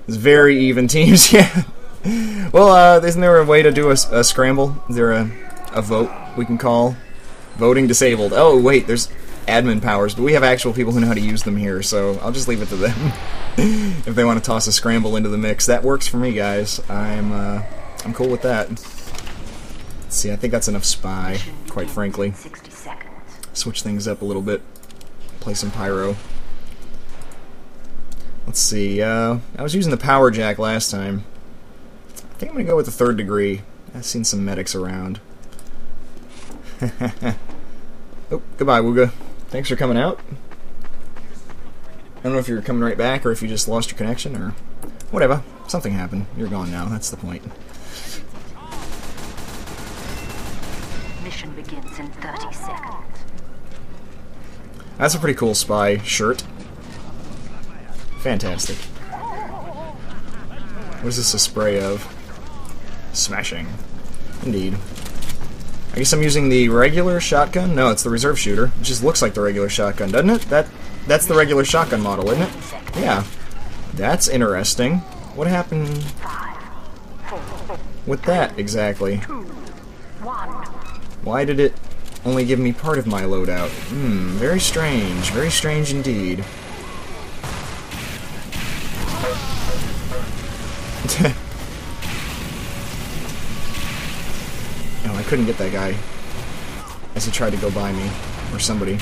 Speaker 1: It's very even teams, yeah. Well, isn't there a way to do a scramble? Is there a vote we can call? Voting disabled. Oh, wait, there's admin powers, but we have actual people who know how to use them here, so I'll just leave it to them. If they want to toss a scramble into the mix. That works for me, guys. I'm cool with that. Let's see, I think that's enough spy, quite frankly.
Speaker 2: 60 seconds.
Speaker 1: Switch things up a little bit. Play some pyro. Let's see, I was using the power jack last time. I think I'm gonna go with the 3rd degree. I've seen some medics around. Oh, goodbye, Wooga. Thanks for coming out. I don't know if you're coming right back or if you just lost your connection or whatever. Something happened. You're gone now, that's the point.
Speaker 2: Mission begins in 30 seconds.
Speaker 1: That's a pretty cool spy shirt. Fantastic. What is this a spray of? Smashing. Indeed. I guess I'm using the regular shotgun? No, it's the reserve shooter. It just looks like the regular shotgun, doesn't it? That's the regular shotgun model, isn't it? Yeah. That's interesting. What happened with that, exactly? Why did it only give me part of my loadout? Very strange. Very strange indeed. No, I couldn't get that guy as he tried to go by me. Or somebody.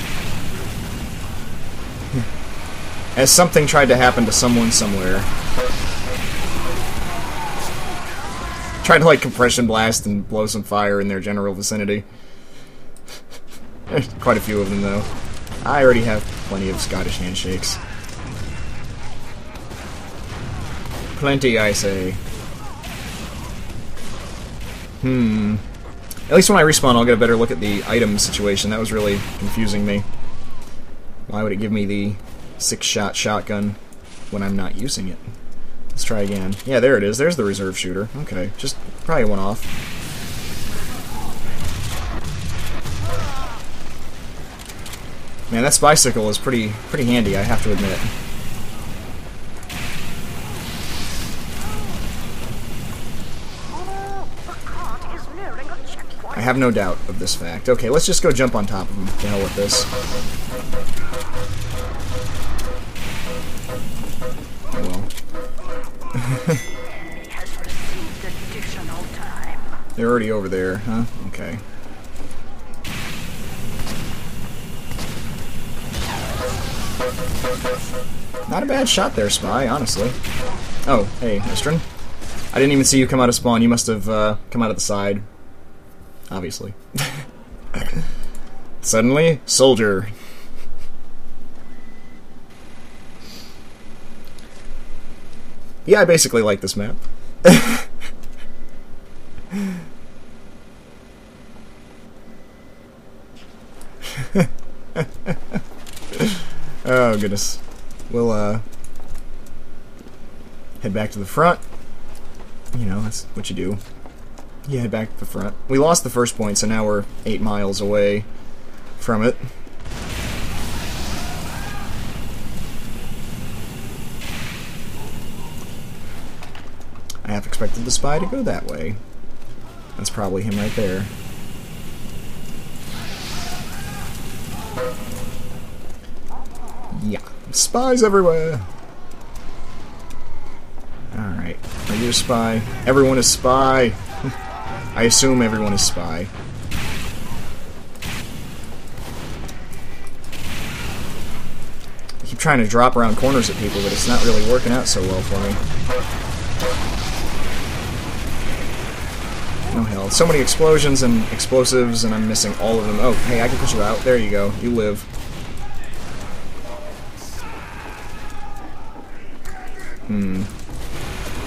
Speaker 1: As something tried to happen to someone somewhere. Tried to, like, compression blast and blow some fire in their general vicinity. There's quite a few of them, though. I already have plenty of Scottish handshakes. Plenty, I say. At least when I respawn, I'll get a better look at the item situation. That was really confusing me. Why would it give me the 6-shot shotgun when I'm not using it? Let's try again. Yeah, there it is. There's the reserve shooter. Okay, just probably one off. Man, that bicycle is pretty handy, I have to admit. I have no doubt of this fact. Okay, let's just go jump on top of him. To hell with this. Oh well. They're already over there, huh? Okay. Not a bad shot there, Spy, honestly. Oh, hey, Mistrin. I didn't even see you come out of spawn. You must have come out of the side. Obviously. Suddenly, soldier. Yeah, I basically like this map. Oh, goodness. We'll, head back to the front. You know, that's what you do. You head back to the front. We lost the first point, so now we're 8 miles away from it. I half expected the spy to go that way. That's probably him right there. Yeah. Spies everywhere! Alright. Are you a spy? Everyone is spy! I assume everyone is spy. I keep trying to drop around corners at people, but it's not really working out so well for me. Oh hell, so many explosions and explosives, and I'm missing all of them. Oh, hey, I can push you out. There you go. You live.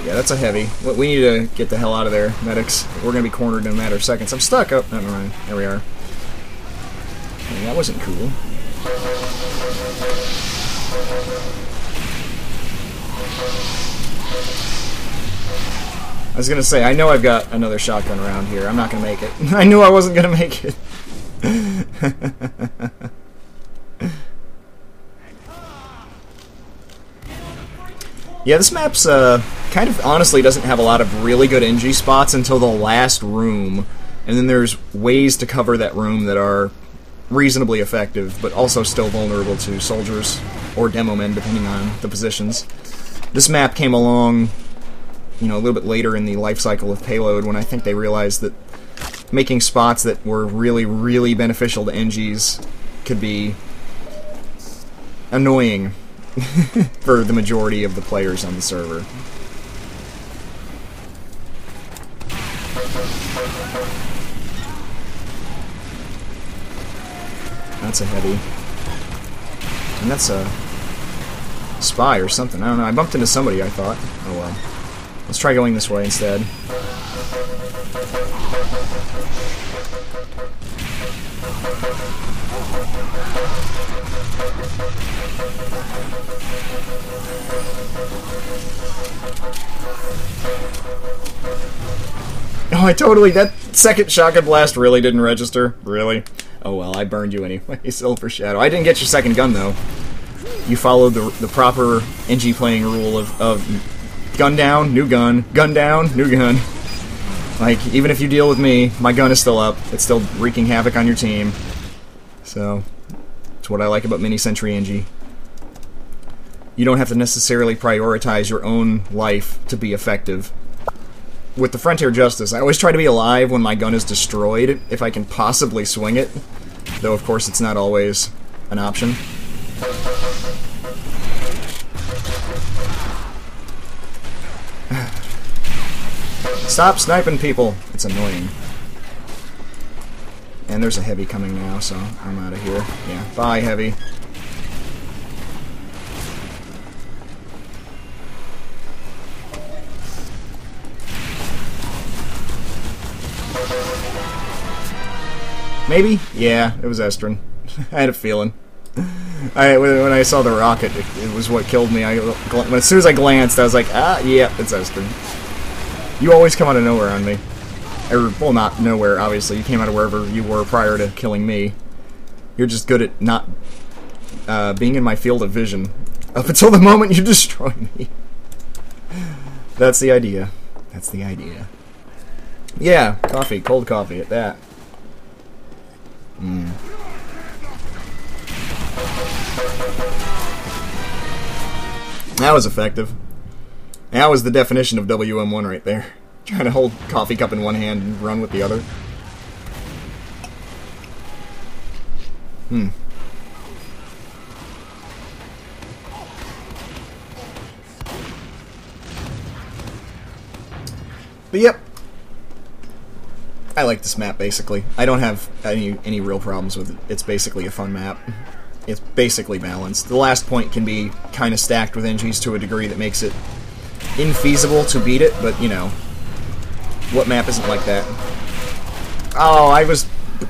Speaker 1: Yeah, that's a heavy. We need to get the hell out of there, medics. We're gonna be cornered in a matter of seconds. I'm stuck. Oh, never mind. There we are. Hey, that wasn't cool. I was gonna say, I know I've got another shotgun around here. I'm not gonna make it. I knew I wasn't gonna make it. Yeah, this map's kind of honestly doesn't have a lot of really good NG spots until the last room, and then there's ways to cover that room that are reasonably effective, but also still vulnerable to soldiers or demo men, depending on the positions. This map came along, you know, a little bit later in the life cycle of Payload, when I think they realized that making spots that were really, really beneficial to NGs could be annoying for the majority of the players on the server. That's a heavy. And that's a spy or something. I don't know. I bumped into somebody, I thought. Oh well. Let's try going this way instead. Oh, that second shotgun blast really didn't register. Really? Oh well, I burned you anyway, Silver Shadow. I didn't get your second gun, though. You followed the proper NG playing rule of gun down, new gun, gun down, new gun. Like, even if you deal with me, my gun is still up. It's still wreaking havoc on your team. So, it's what I like about Mini-Century NG. You don't have to necessarily prioritize your own life to be effective. with the Frontier Justice, I always try to be alive when my gun is destroyed, if I can possibly swing it. Though, of course, it's not always an option. Stop sniping people! It's annoying. And there's a heavy coming now, so I'm out of here. Yeah, bye, heavy. Maybe? Yeah, it was Estrin. I had a feeling. When I saw the rocket, it was what killed me. As soon as I glanced, I was like, ah, yeah, it's Estrin. You always come out of nowhere on me. Or, well, not nowhere, obviously. You came out of wherever you were prior to killing me. You're just good at not being in my field of vision. Up until the moment you destroy me. That's the idea. That's the idea. Yeah, coffee. Cold coffee at that. That was effective. That was the definition of WM1 right there. Trying to hold coffee cup in one hand and run with the other. But yep. I like this map, basically. I don't have any real problems with it. It's basically a fun map. It's basically balanced. The last point can be kind of stacked with NGs to a degree that makes it infeasible to beat it, but, you know, what map isn't like that? Oh,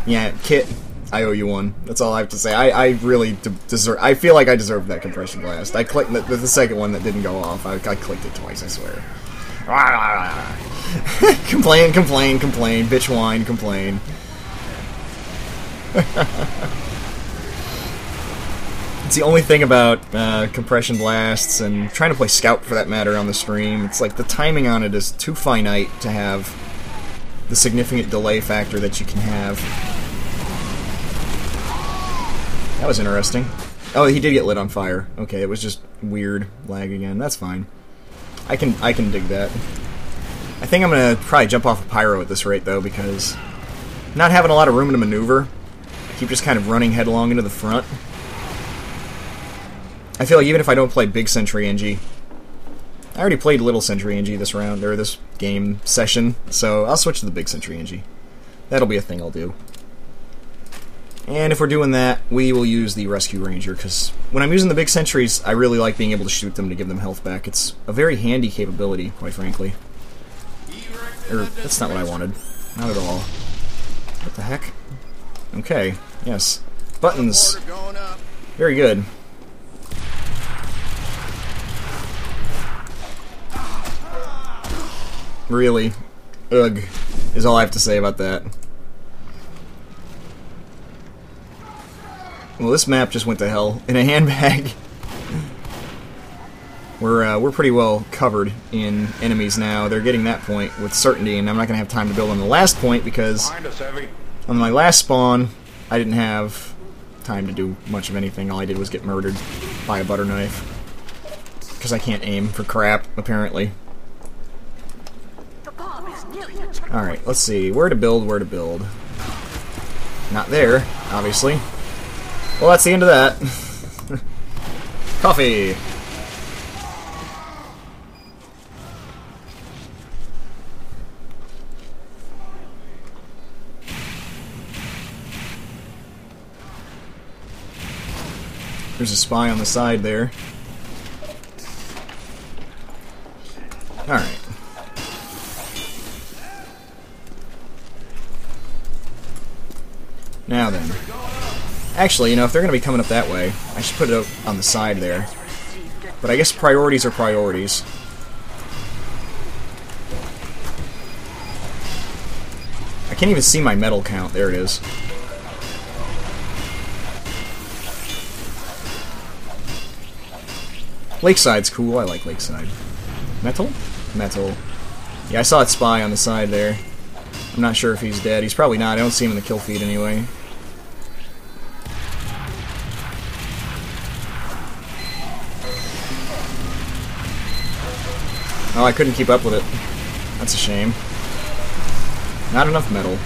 Speaker 1: yeah, Kit, I owe you one. That's all I have to say. I really deserve... I feel like I deserved that compression blast. I clicked the second one that didn't go off. I clicked it twice, I swear. Complain, complain, complain. Bitch whine, complain. It's the only thing about compression blasts and trying to play Scout for that matter on the stream. It's like the timing on it is too finite to have the significant delay factor that you can have. That was interesting. Oh, he did get lit on fire. Okay, it was just weird lag again. That's fine. I can dig that. I think I'm gonna probably jump off a pyro at this rate though, because not having a lot of room to maneuver, I keep just kind of running headlong into the front. I feel like even if I don't play Big Sentry NG, I already played Little Sentry NG this round, or this game session, so I'll switch to the Big Sentry NG. That'll be a thing I'll do. And if we're doing that, we will use the Rescue Ranger, because when I'm using the Big Sentries, I really like being able to shoot them to give them health back. It's a very handy capability, quite frankly. Or, that's not what I wanted. Not at all. What the heck? Okay, yes. Buttons. Very good. Really. Ugh. Is all I have to say about that. Well, this map just went to hell in a handbag. We're pretty well covered in enemies now. They're getting that point with certainty, and I'm not going to have time to build on the last point because on my last spawn, I didn't have time to do much of anything. All I did was get murdered by a butter knife. Because I can't aim for crap, apparently. Alright, let's see. Where to build, where to build. Not there, obviously. Well, that's the end of that. Coffee! There's a spy on the side there. Alright. Now then. Actually, you know, if they're going to be coming up that way, I should put it up on the side there. But I guess priorities are priorities. I can't even see my medal count. There it is. Lakeside's cool. I like Lakeside. Metal? Metal. Yeah, I saw it spy on the side there. I'm not sure if he's dead. He's probably not. I don't see him in the kill feed anyway. Oh, I couldn't keep up with it. That's a shame. Not enough metal.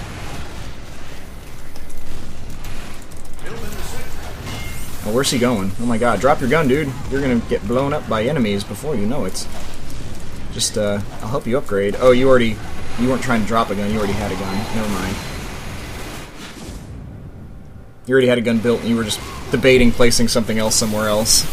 Speaker 1: Oh, where's he going? Oh my god, drop your gun, dude. You're gonna get blown up by enemies before you know it. Just, I'll help you upgrade. Oh, you weren't trying to drop a gun, you already had a gun. Never mind. You already had a gun built and you were just debating placing something else somewhere else.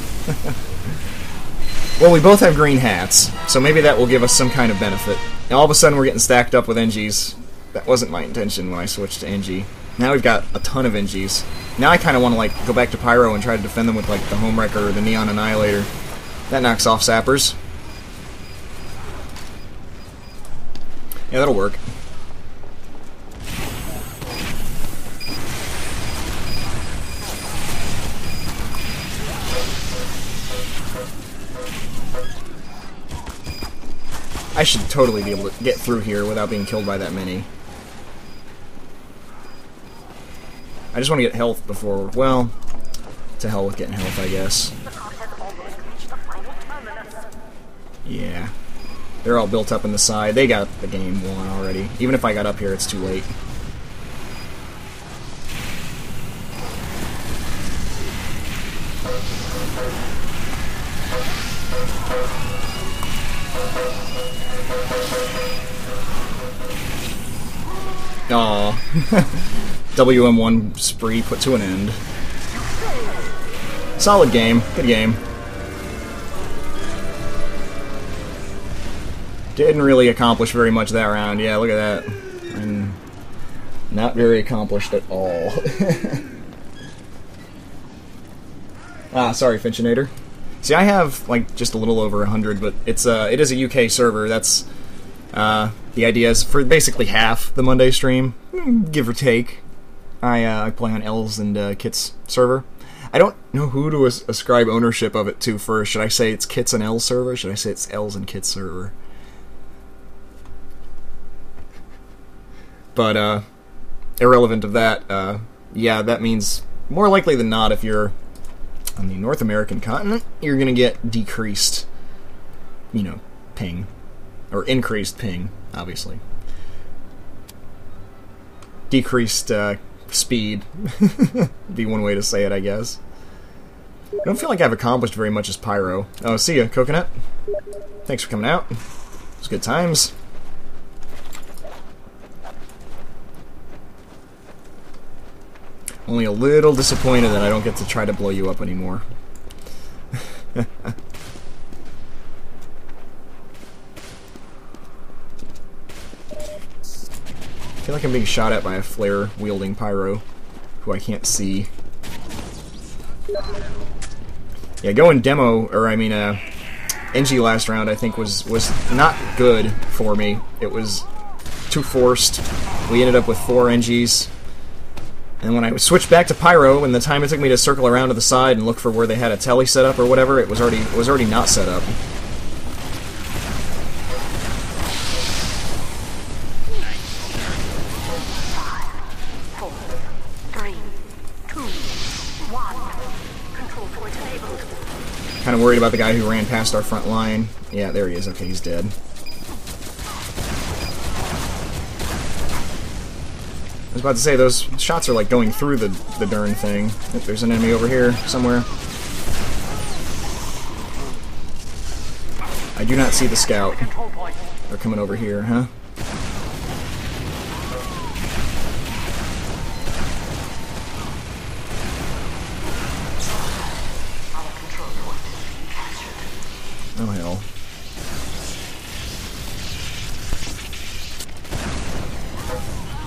Speaker 1: Well, we both have green hats, so maybe that will give us some kind of benefit. And all of a sudden we're getting stacked up with NGs. That wasn't my intention when I switched to NG. Now we've got a ton of NGs. Now I kind of want to like go back to Pyro and try to defend them with like the Homewrecker or the Neon Annihilator. That knocks off sappers. Yeah, that'll work. I should totally be able to get through here without being killed by that many. I just want to get health before, well, to hell with getting health, I guess. Yeah. They're all built up in the side. They got the game won already. Even if I got up here, it's too late. Aww. WM1 spree put to an end. Solid game. Good game. Didn't really accomplish very much that round. Yeah, look at that. I'm not very accomplished at all. Sorry, Finchinator. See, I have, like, just a little over 100, but it is a UK server. That's, the idea is for basically half the Monday stream, give or take. I play on L's and Kit's server. I don't know who to ascribe ownership of it to first. Should I say it's Kit's and L's server? Should I say it's L's and Kit's server? But, irrelevant of that, yeah, that means more likely than not if you're on the North American continent, you're gonna get decreased, you know, ping. Or increased ping, obviously. Decreased, speed. Be one way to say it, I guess. I don't feel like I've accomplished very much as Pyro. Oh, see ya, Coconut. Thanks for coming out. It was good times. Only a little disappointed that I don't get to try to blow you up anymore. I feel like I'm being shot at by a flare-wielding Pyro, who I can't see. Yeah, going demo, or I mean, NG last round, I think was not good for me. It was too forced. We ended up with 4 NGs. And when I switched back to Pyro, and the time it took me to circle around to the side and look for where they had a telly set up or whatever, it was already not set up. Kind of worried about the guy who ran past our front line. Yeah, there he is. Okay, he's dead. I was about to say, those shots are like going through the darn thing. If there's an enemy over here somewhere. I do not see the scout. They're coming over here, huh? Oh hell.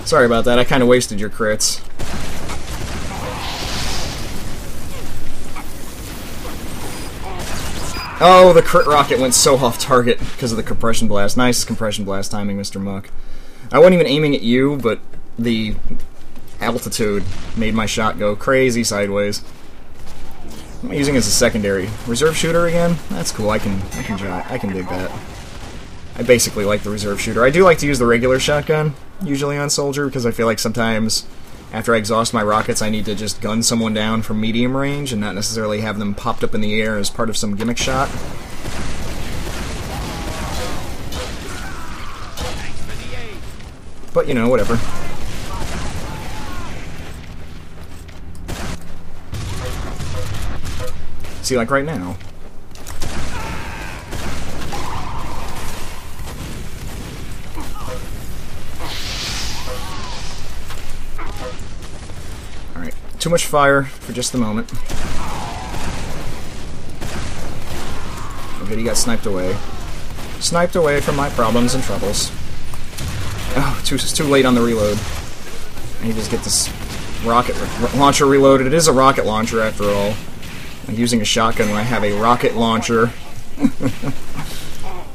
Speaker 1: Sorry about that, I kinda wasted your crits. Oh, the crit rocket went so off target because of the compression blast. Nice compression blast timing, Mr. Muck. I wasn't even aiming at you, but the altitude made my shot go crazy sideways. What am I using as a secondary? Reserve shooter again? That's cool. I can dig that. I basically like the reserve shooter. I do like to use the regular shotgun, usually on Soldier, because I feel like sometimes after I exhaust my rockets, I need to just gun someone down from medium range and not necessarily have them popped up in the air as part of some gimmick shot. But, you know, whatever. See, like right now. Alright, too much fire for just the moment. Okay, he got sniped away. Sniped away from my problems and troubles. Oh, it's too late on the reload. I need to just get this rocket launcher reloaded. It is a rocket launcher after all. I'm using a shotgun when I have a rocket launcher.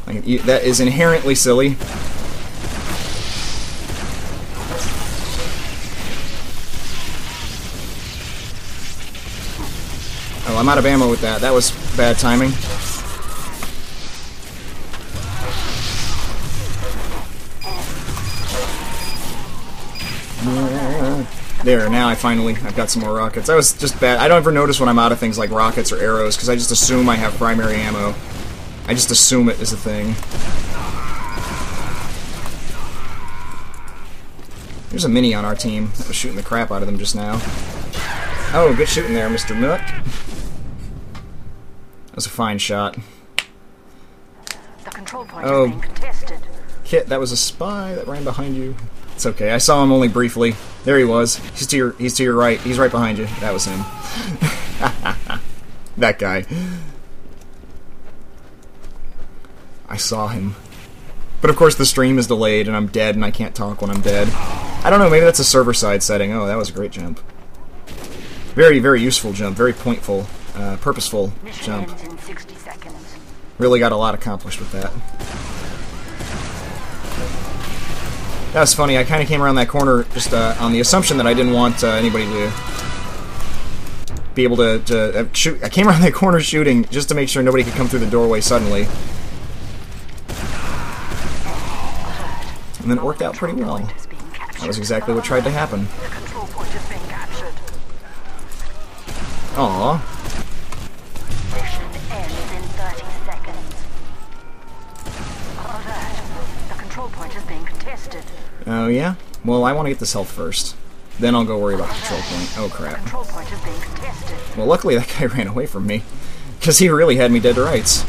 Speaker 1: That is inherently silly. Oh, I'm out of ammo with that. That was bad timing. There, now I've got some more rockets. That was just bad. I don't ever notice when I'm out of things like rockets or arrows, because I just assume I have primary ammo. I just assume it is a thing. There's a mini on our team that was shooting the crap out of them just now. Oh, good shooting there, Mr. Nook. That was a fine shot.
Speaker 2: The control point is being contested.
Speaker 1: Kit, that was a spy that ran behind you. It's okay. I saw him only briefly. There he was. He's to your right. He's right behind you. That was him. That guy. I saw him. But of course the stream is delayed and I'm dead and I can't talk when I'm dead. I don't know, maybe that's a server side setting. Oh, that was a great jump. Very, very useful jump. Very pointful, purposeful jump.
Speaker 2: Ends in 60 seconds.
Speaker 1: Really got a lot accomplished with that. That was funny. I kind of came around that corner just on the assumption that I didn't want anybody to be able to shoot. I came around that corner shooting just to make sure nobody could come through the doorway suddenly. And then it worked out pretty well. That was exactly what tried to happen.
Speaker 2: The control point is being captured.
Speaker 1: Aww.
Speaker 2: Mission ends in 30 seconds. Alert. The control point is being contested.
Speaker 1: Oh, yeah? Well, I want to get this health first. Then I'll go worry about the control point. Oh, crap.
Speaker 2: The control point is being contested.
Speaker 1: Well, luckily that guy ran away from me. Because he really had me dead to rights.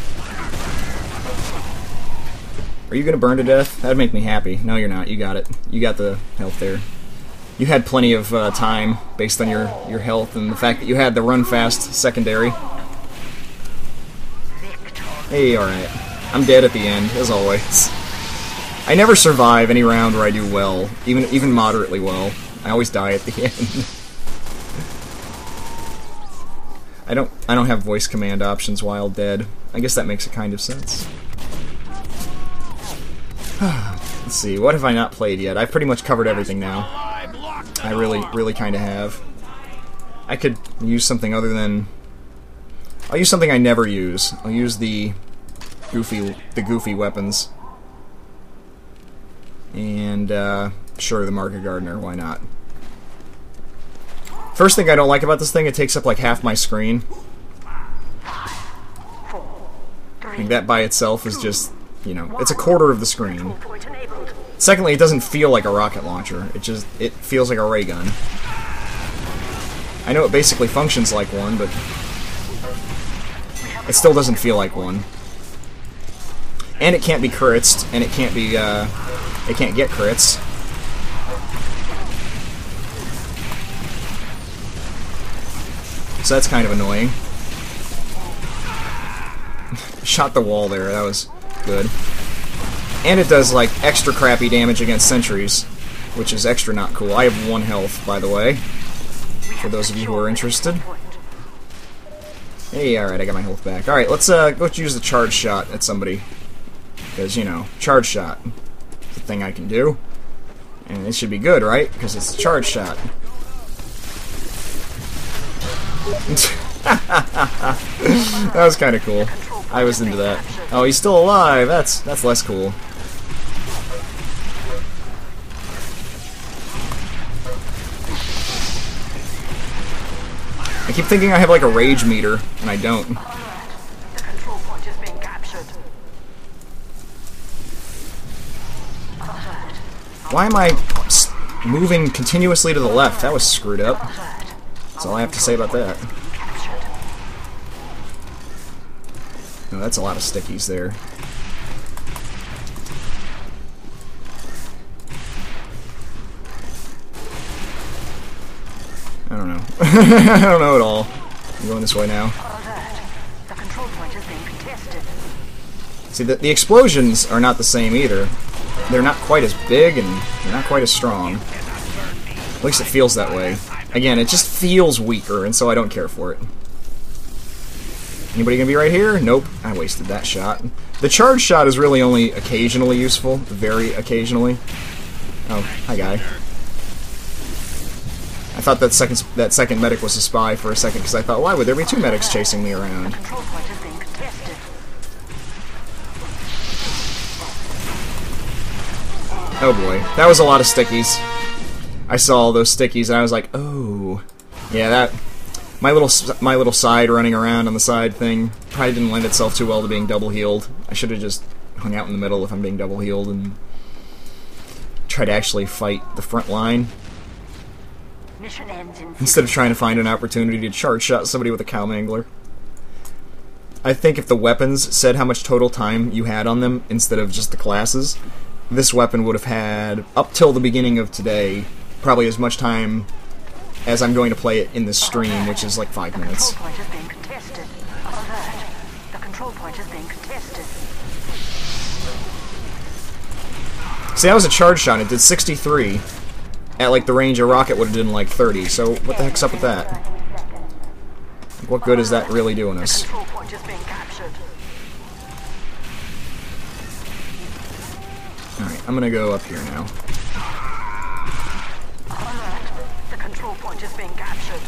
Speaker 1: Are you going to burn to death? That'd make me happy. No, you're not. You got it. You got the health there. You had plenty of time based on your health and the fact that you had the run fast secondary. Hey, alright. I'm dead at the end, as always. I never survive any round where I do well, even moderately well. I always die at the end. I don't have voice command options while dead. I guess that makes a kind of sense. Let's see, what have I not played yet? I've pretty much covered everything now. I really kind of have. I could use something other than... I'll use something I never use. I'll use the goofy weapons. And, sure, the Market Gardener, why not? First thing I don't like about this thing, it takes up like half my screen. I think that by itself is just, you know, it's a quarter of the screen. Secondly, it doesn't feel like a rocket launcher. It feels like a ray gun. I know it basically functions like one, but it still doesn't feel like one. And it can't be crits, and it can't be, it can't get crits. So that's kind of annoying. Shot the wall there, that was good. And it does, like, extra crappy damage against sentries, which is extra not cool. I have 1 health, by the way, for those of you who are interested. Hey, alright, I got my health back. Alright, let's use the charge shot at somebody. Because, you know, charge shot is the thing I can do. And it should be good, right? Because it's a charge shot. That was kind of cool. I was into that. Oh, he's still alive. That's less cool. I keep thinking I have like a rage meter, and I don't.
Speaker 2: The control point is being captured. Alert.
Speaker 1: Why am I moving continuously to the left? That was screwed up. That's all I have to say about that. Oh, that's a lot of stickies there. I don't know. I don't know at all. I'm going this way now.
Speaker 2: The control point is being contested.
Speaker 1: See, the explosions are not the same either. They're not quite as big and they're not quite as strong. At least it feels that way. Again, it just feels weaker, and so I don't care for it. Anybody gonna be right here? Nope. I wasted that shot. The charge shot is really only occasionally useful. Very occasionally. Oh, hi guy. I thought that second medic was a spy for a second, because I thought, why would there be two medics chasing me around?
Speaker 2: Control point is being contested.
Speaker 1: Oh boy, that was a lot of stickies. I saw all those stickies and I was like, oh, yeah, that my little side running around on the side thing probably didn't lend itself too well to being double healed. I should have just hung out in the middle if I'm being double healed and tried to actually fight the front line
Speaker 2: Mission ends in
Speaker 1: instead of trying to find an opportunity to charge shot somebody with a cow mangler. I think if the weapons said how much total time you had on them instead of just the classes, this weapon would have had, up till the beginning of today, probably as much time as I'm going to play it in this stream, which is like 5 minutes.
Speaker 2: The control point is being contested. Alert. The control point is being contested.
Speaker 1: See, that was a charge shot. It did 63 at like the range a rocket would have done like 30. So what the heck's up with that? What good is that really doing us?
Speaker 2: Control point is being captured.
Speaker 1: Alright, I'm gonna go up here now.
Speaker 2: Alert. The control point is being captured.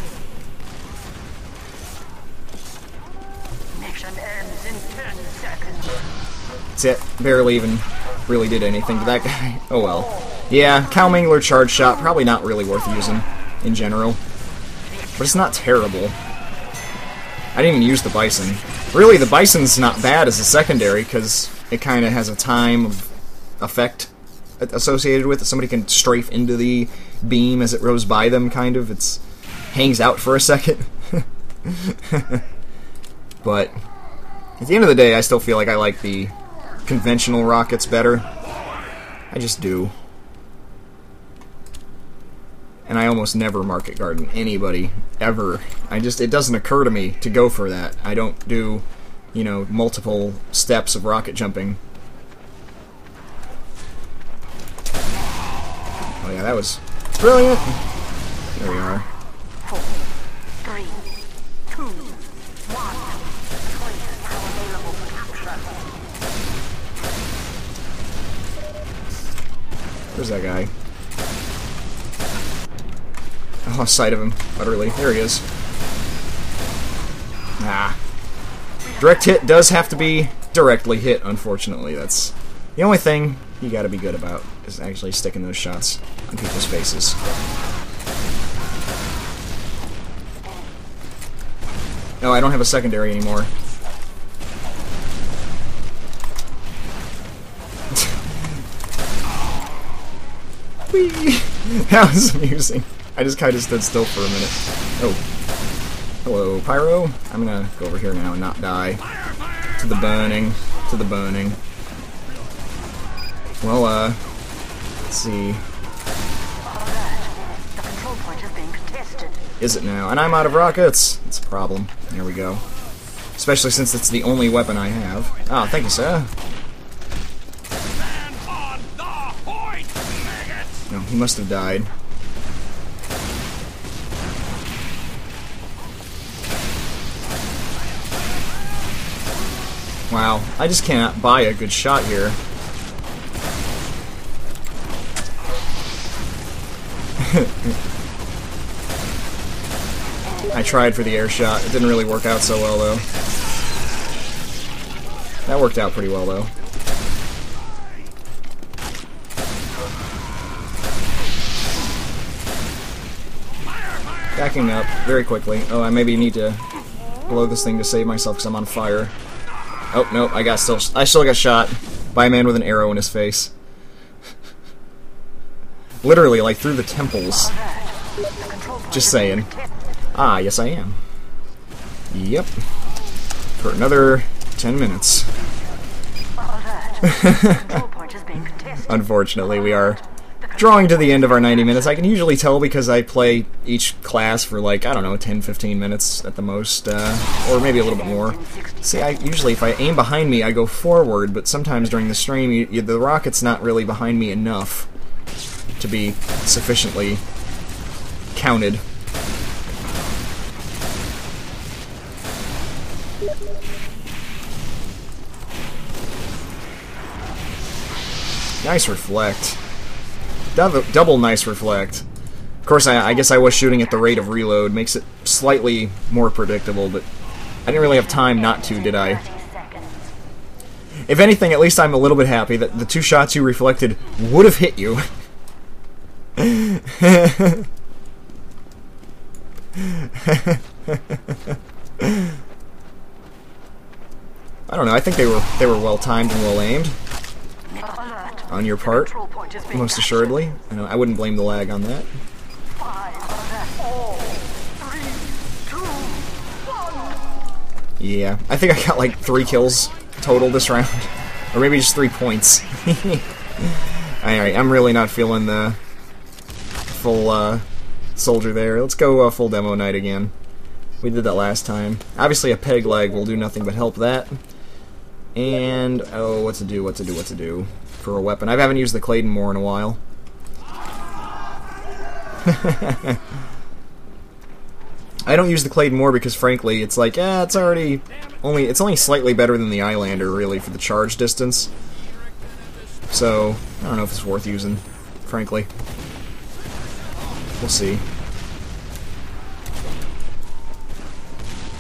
Speaker 2: Mission ends in 10 seconds.
Speaker 1: See, it barely even really did anything to that guy. Oh well. Yeah, cow mangler charge shot, probably not really worth using in general. But it's not terrible. I didn't even use the bison. Really, the bison's not bad as a secondary, because it kind of has a time of effect associated with it. Somebody can strafe into the beam as it goes by them, kind of. It hangs out for a second. But at the end of the day, I still feel like I like the conventional rockets better. I just do. And I almost never market garden anybody, ever. It doesn't occur to me to go for that. I don't do, you know, multiple steps of rocket jumping. Oh yeah, that was brilliant. There we are.
Speaker 2: 4, 3, 2, 1. Choices now available for capture.
Speaker 1: Where's that guy? I lost sight of him, utterly. There he is. Ah. Direct hit does have to be directly hit, unfortunately. That's the only thing you gotta be good about, is actually sticking those shots on people's faces. No, I don't have a secondary anymore. Whee! That was amusing. I just kind of stood still for a minute. Oh. Hello, Pyro. I'm gonna go over here now and not die. To the burning. To the burning. Well, let's see.
Speaker 2: The control point is being contested.
Speaker 1: Is it now? And I'm out of rockets! It's a problem. There we go. Especially since it's the only weapon I have. Ah, thank you, sir. No, he must have died. Wow, I just cannot buy a good shot here. I tried for the air shot. It didn't really work out so well, though. That worked out pretty well, though. Backing up very quickly. Oh, I maybe need to blow this thing to save myself because I'm on fire. Oh, no, I still got shot by a man with an arrow in his face. Literally, like, through the temples.
Speaker 2: The control point
Speaker 1: Just
Speaker 2: is being
Speaker 1: saying.
Speaker 2: tested.
Speaker 1: Ah, yes I am. Yep. For another 10 minutes.
Speaker 2: Alert. The control point is being contested.
Speaker 1: Unfortunately, we are drawing to the end of our 90 minutes. I can usually tell because I play each class for like, I don't know, 10-15 minutes at the most, or maybe a little bit more. See, I usually, if I aim behind me, I go forward, but sometimes during the stream, the rocket's not really behind me enough to be sufficiently counted. Nice reflect. Double nice reflect. Of course, I guess I was shooting at the rate of reload. Makes it slightly more predictable, but I didn't really have time not to, did I?
Speaker 2: 30 seconds.
Speaker 1: If anything, at least I'm a little bit happy that the 2 shots you reflected would have hit you. I don't know, I think they were well timed and well aimed.
Speaker 2: Alert.
Speaker 1: On your part,
Speaker 2: Control point is being
Speaker 1: most
Speaker 2: captured.
Speaker 1: assuredly. I wouldn't blame the lag on that.
Speaker 2: 5, 4, 3, 2, 1.
Speaker 1: Yeah, I think I got like 3 kills total this round. Or maybe just 3 points. Alright, I'm really not feeling the full soldier there. Let's go full demo night again. We did that last time. Obviously a peg leg will do nothing but help that. And, oh, what to do for a weapon. I haven't used the Claymore in a while. I don't use the Claymore because, frankly, it's like, it's only slightly better than the Eyelander, really, for the charge distance. So, I don't know if it's worth using, frankly. We'll see.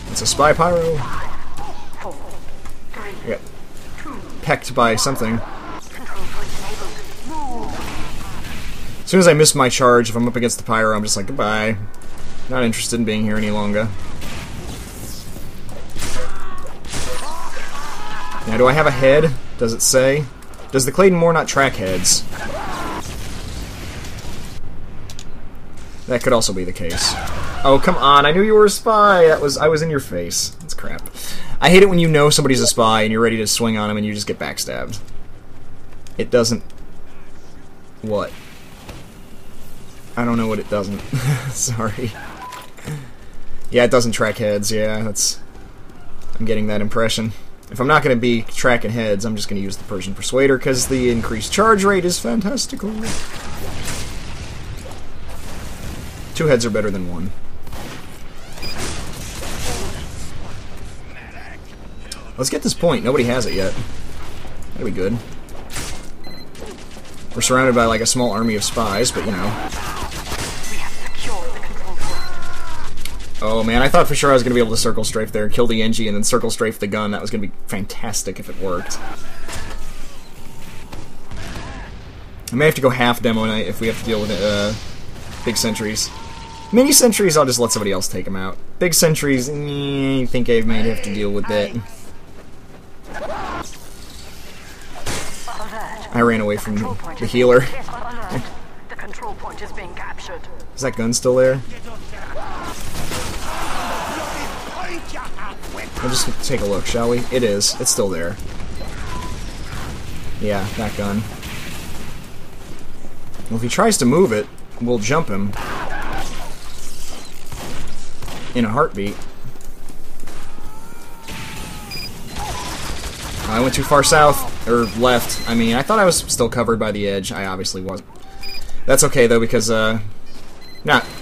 Speaker 1: It's a spy pyro.
Speaker 2: 4, 3,
Speaker 1: I got pecked by something.
Speaker 2: control point enabled. Move.
Speaker 1: As soon as I miss my charge, if I'm up against the pyro, I'm just like, goodbye. Not interested in being here any longer. Now, do I have a head? Does it say? Does the Claymore not track heads? That could also be the case. Oh, come on, I knew you were a spy! I was in your face. That's crap. I hate it when you know somebody's a spy and you're ready to swing on them and you just get backstabbed. It doesn't... What? I don't know what it doesn't. Sorry. Yeah, it doesn't track heads, yeah, that's... I'm getting that impression. If I'm not going to be tracking heads, I'm just going to use the Persian Persuader, because the increased charge rate is fantastical. 2 heads are better than 1. Let's get this point. Nobody has it yet. That'll be good. We're surrounded by like a small army of spies, but you know.
Speaker 2: We have secured the control point.
Speaker 1: Oh man, I thought for sure I was going to be able to circle strafe there, kill the NG, and then circle strafe the gun. That was going to be fantastic if it worked. I may have to go half demo night if we have to deal with big sentries. Mini sentries, I'll just let somebody else take them out. Big sentries, I think I might have to deal with that. I ran away from the healer.
Speaker 2: Alert. The control point is being captured.
Speaker 1: Is that gun still there? We'll just take a look, shall we? It is. It's still there. Yeah, that gun. Well, if he tries to move it, we'll jump him. In a heartbeat. I went too far south, or left. I mean, I thought I was still covered by the edge. I obviously wasn't. That's okay though, because not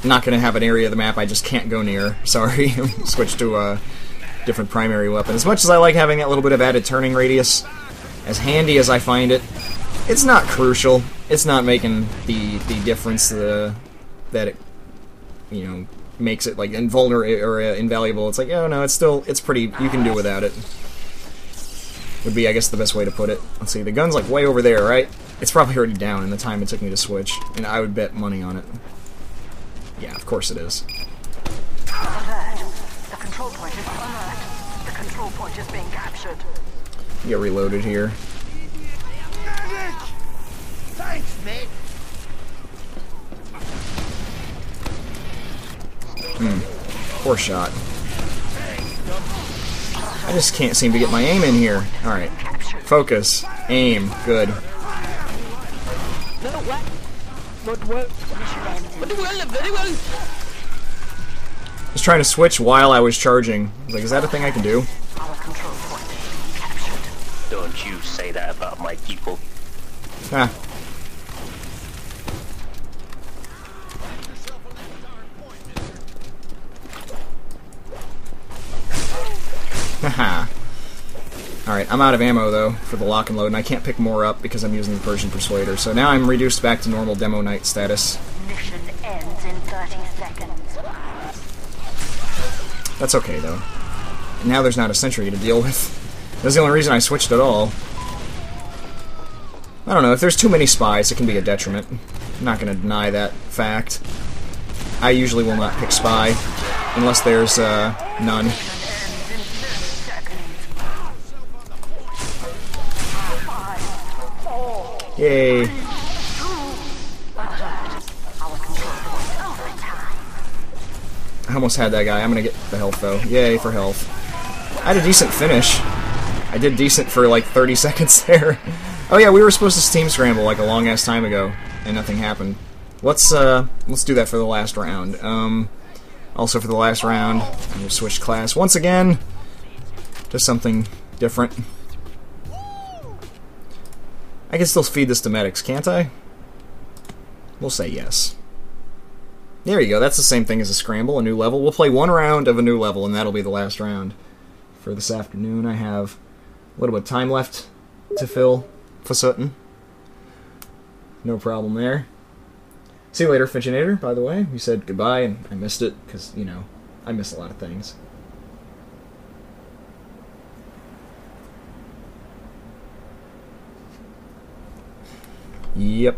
Speaker 1: gonna have an area of the map I just can't go near. Sorry, switch to a different primary weapon. As much as I like having that little bit of added turning radius, as handy as I find it, it's not crucial. It's not making the difference that it, you know, makes it like invulnerable or invaluable. It's like, oh no, it's pretty. You can do without it. Would be, I guess, the best way to put it. Let's see, the gun's like way over there, right? It's probably already down in the time it took me to switch, and I would bet money on it. Yeah, of course it is.
Speaker 2: Alert. The control point is alert. The control point is being captured.
Speaker 1: Get reloaded here.
Speaker 3: Medic! Thanks, mate.
Speaker 1: Poor shot. I just can't seem to get my aim in here. Alright. Focus. Aim. Good. Just trying to switch while I was charging. I was like, is that a thing I can do?
Speaker 2: Our control point captured.
Speaker 4: Don't you say that about my people.
Speaker 1: Ah. Haha. Alright, I'm out of ammo though for the lock and load, and I can't pick more up because I'm using the Persian Persuader. So now I'm reduced back to normal Demo Knight status.
Speaker 2: Mission ends in 30 seconds.
Speaker 1: That's okay though. And now there's not a sentry to deal with. That's the only reason I switched at all. I don't know, if there's too many spies, it can be a detriment. I'm not going to deny that fact. I usually will not pick spy unless there's none. Yay. I almost had that guy. I'm gonna get the health though. Yay for health. I had a decent finish. I did decent for like 30 seconds there. Oh yeah, we were supposed to steam scramble like a long ass time ago, and nothing happened. Let's do that for the last round. Also for the last round, we'll switch class once again to something different. I can still feed this to medics, can't I? We'll say yes. There you go, that's the same thing as a scramble, a new level. We'll play one round of a new level, and that'll be the last round for this afternoon. I have a little bit of time left to fill forsooth. No problem there. See you later, Finchinator, by the way. You said goodbye, and I missed it, because, you know, I miss a lot of things. Yep.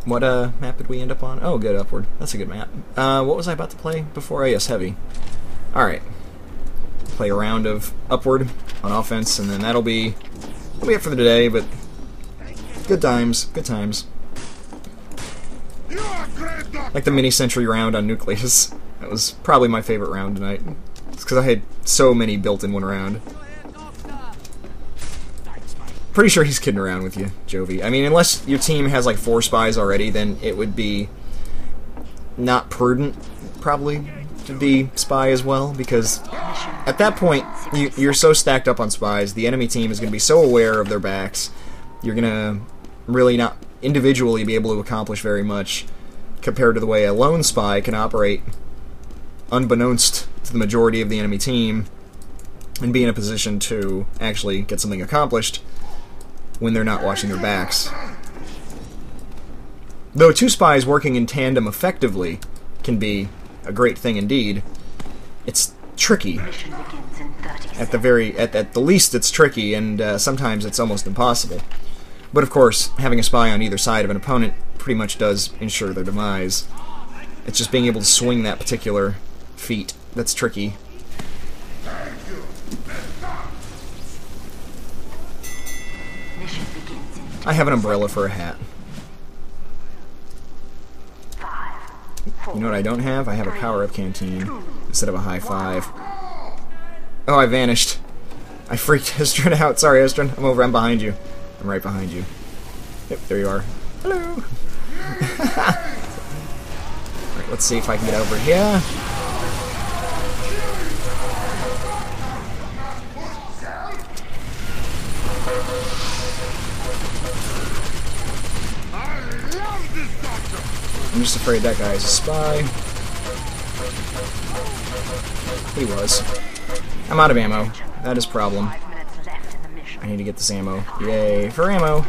Speaker 1: What map did we end up on? Oh, good, Upward. That's a good map. What was I about to play before? Oh, yes, Heavy. Alright. Play a round of Upward on offense, and then that'll be it for the day, but good times, good times. Like the mini-sentry round on Nucleus. That was probably my favorite round tonight. It's because I had so many built in one round. Pretty sure he's kidding around with you, Jovi. I mean, unless your team has like 4 spies already, then it would be not prudent, probably, to be spy as well, because at that point, you're so stacked up on spies, the enemy team is going to be so aware of their backs, you're going to really not individually be able to accomplish very much compared to the way a lone spy can operate unbeknownst to the majority of the enemy team and be in a position to actually get something accomplished when they're not watching their backs. Though 2 spies working in tandem effectively can be a great thing indeed, it's tricky. At the least it's tricky, and sometimes it's almost impossible. But of course, having a spy on either side of an opponent pretty much does ensure their demise. It's just being able to swing that particular feat that's tricky. I have an umbrella for a hat. You know what I don't have? I have a power-up canteen instead of a high five. Oh, I vanished. I freaked Estrin out. Sorry, Estrin. I'm over. I'm behind you. I'm right behind you. Yep, there you are. Hello! Alright, let's see if I can get over here. I'm just afraid that guy is a spy. He was. I'm out of ammo. That is a problem. I need to get this ammo. Yay for ammo.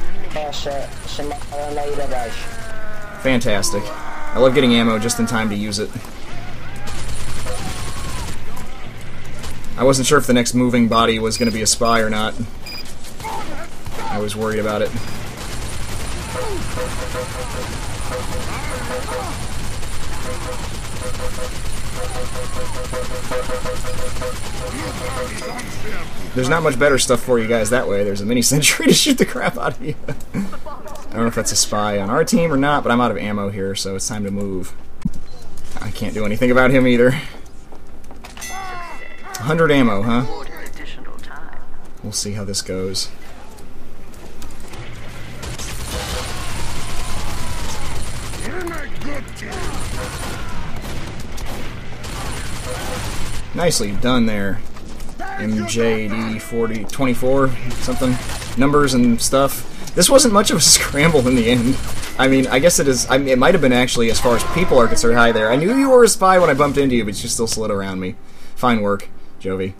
Speaker 1: Fantastic. I love getting ammo just in time to use it. I wasn't sure if the next moving body was going to be a spy or not. I was worried about it. There's not much better stuff for you guys that way. There's a mini-sentry to shoot the crap out of you. I don't know if that's a spy on our team or not, but I'm out of ammo here, so it's time to move. I can't do anything about him either. 100 ammo, huh?
Speaker 2: Additional time.
Speaker 1: We'll see how this goes. Nicely done there. MJD 4024 something. Numbers and stuff. This wasn't much of a scramble in the end. I mean, I guess it is. I mean, it might have been actually, as far as people are concerned. Hi there. I knew you were a spy when I bumped into you, but you still slid around me. Fine work, Jovi.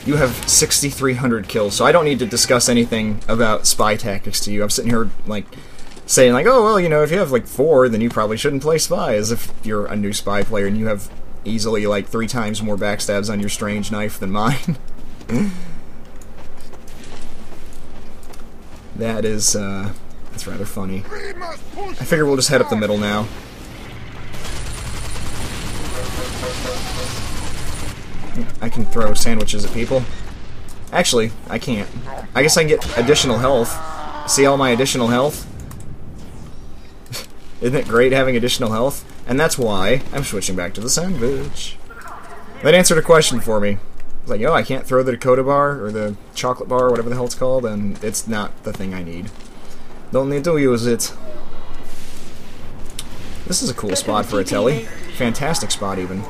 Speaker 1: You have 6,300 kills, so I don't need to discuss anything about spy tactics to you. I'm sitting here, like, saying, like, oh, well, you know, if you have, like, 4, then you probably shouldn't play spy, as if you're a new spy player and you have easily, like, 3 times more backstabs on your strange knife than mine. That is, that's rather funny. I figure we'll just head up the middle now. I can throw sandwiches at people. Actually, I can't. I guess I can get additional health. See all my additional health? Isn't it great having additional health? And that's why I'm switching back to the sandwich. That answered a question for me. It's like, oh, I can't throw the Dakota bar, or the chocolate bar, or whatever the hell it's called, and it's not the thing I need. Don't need to use it. This is a cool spot for a telly. Fantastic spot, even.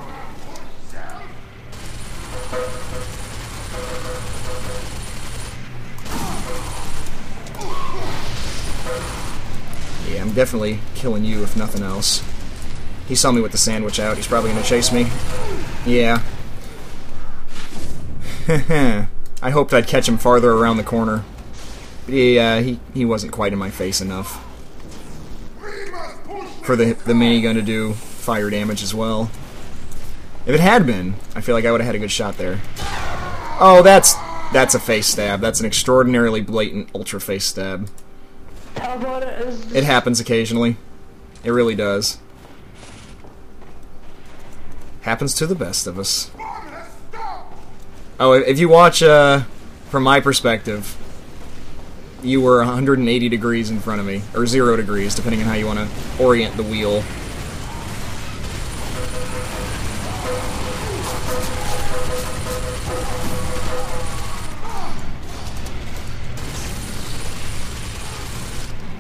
Speaker 1: Yeah, I'm definitely killing you, if nothing else. He saw me with the sandwich out. He's probably going to chase me. Yeah. I hoped I'd catch him farther around the corner. But he wasn't quite in my face enough for the minigun to do fire damage as well. If it had been, I feel like I would have had a good shot there. Oh, that's a face stab. That's an extraordinarily blatant ultra face stab. It happens occasionally. It really does. Happens to the best of us. Oh, if you watch from my perspective, you were 180 degrees in front of me, or 0 degrees, depending on how you want to orient the wheel.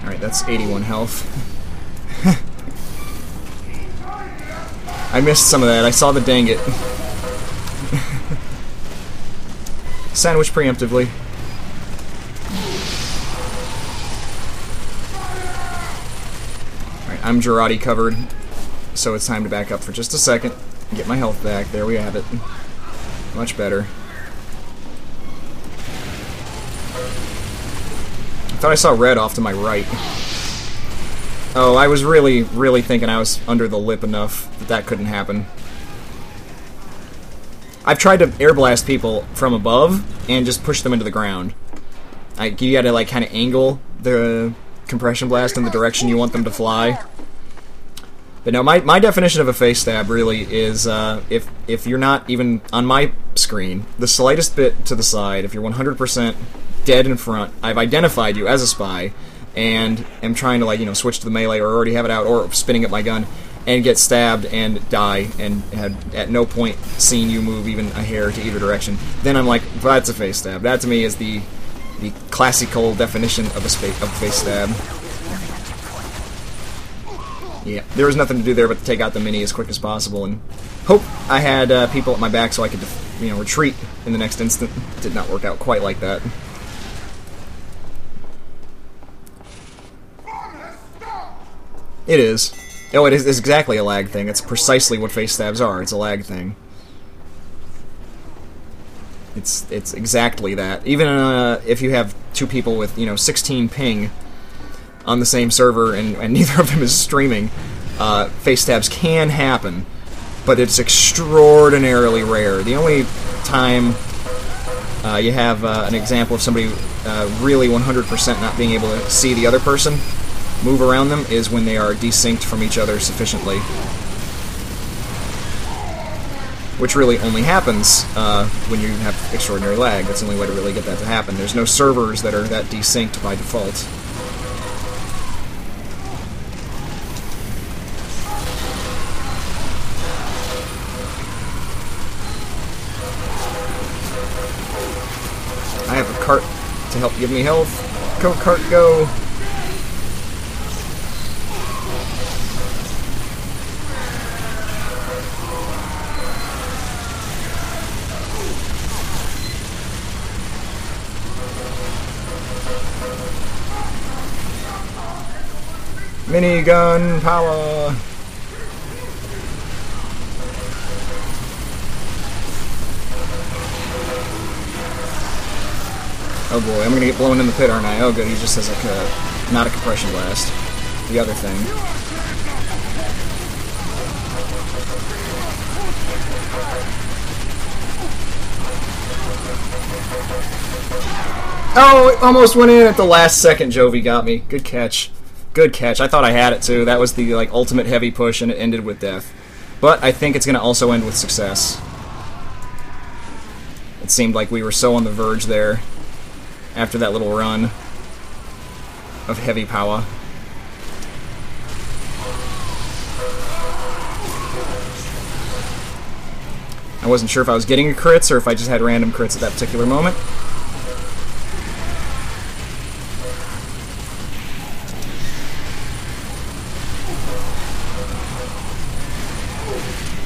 Speaker 1: Alright, that's 81 health. I missed some of that. I saw the dang it. Sandwich preemptively. Alright, I'm Girardi covered, so it's time to back up for just a second and get my health back. There we have it. Much better. I thought I saw red off to my right. Oh, I was really, really thinking I was under the lip enough that that couldn't happen. I've tried to air blast people from above and just push them into the ground. You gotta, like, kind of angle the compression blast in the direction you want them to fly. But no, my definition of a face stab really is if you're not even on my screen, the slightest bit to the side, if you're 100% dead in front, I've identified you as a spy, and am trying to, like, you know, switch to the melee, or already have it out, or spinning up my gun, and get stabbed and die, and had at no point seen you move even a hair to either direction, then I'm like, that's a face stab. That to me is the classical definition of a face stab. Yeah, there was nothing to do there but to take out the mini as quick as possible, and hope I had people at my back so I could, you know, retreat in the next instant. Did not work out quite like that. It is. Oh, it is exactly a lag thing. It's precisely what face stabs are. It's a lag thing. It's exactly that. Even if you have 2 people with, you know, 16 ping on the same server and neither of them is streaming, face stabs can happen, but it's extraordinarily rare. The only time you have an example of somebody really 100% not being able to see the other person move around them is when they are desynced from each other sufficiently. Which really only happens when you have extraordinary lag. That's the only way to really get that to happen. There's no servers that are that desynced by default. help give me health. Go, cart, go. Minigun power. Oh boy, I'm gonna get blown in the pit, aren't I? Oh good, he just has like a, not a compression blast. The other thing. Oh, it almost went in at the last second. Jovi got me. Good catch. Good catch. I thought I had it too. That was the like ultimate heavy push, and it ended with death. But I think it's gonna also end with success. It seemed like we were so on the verge there. After that little run of heavy power. I wasn't sure if I was getting a crits or if I just had random crits at that particular moment.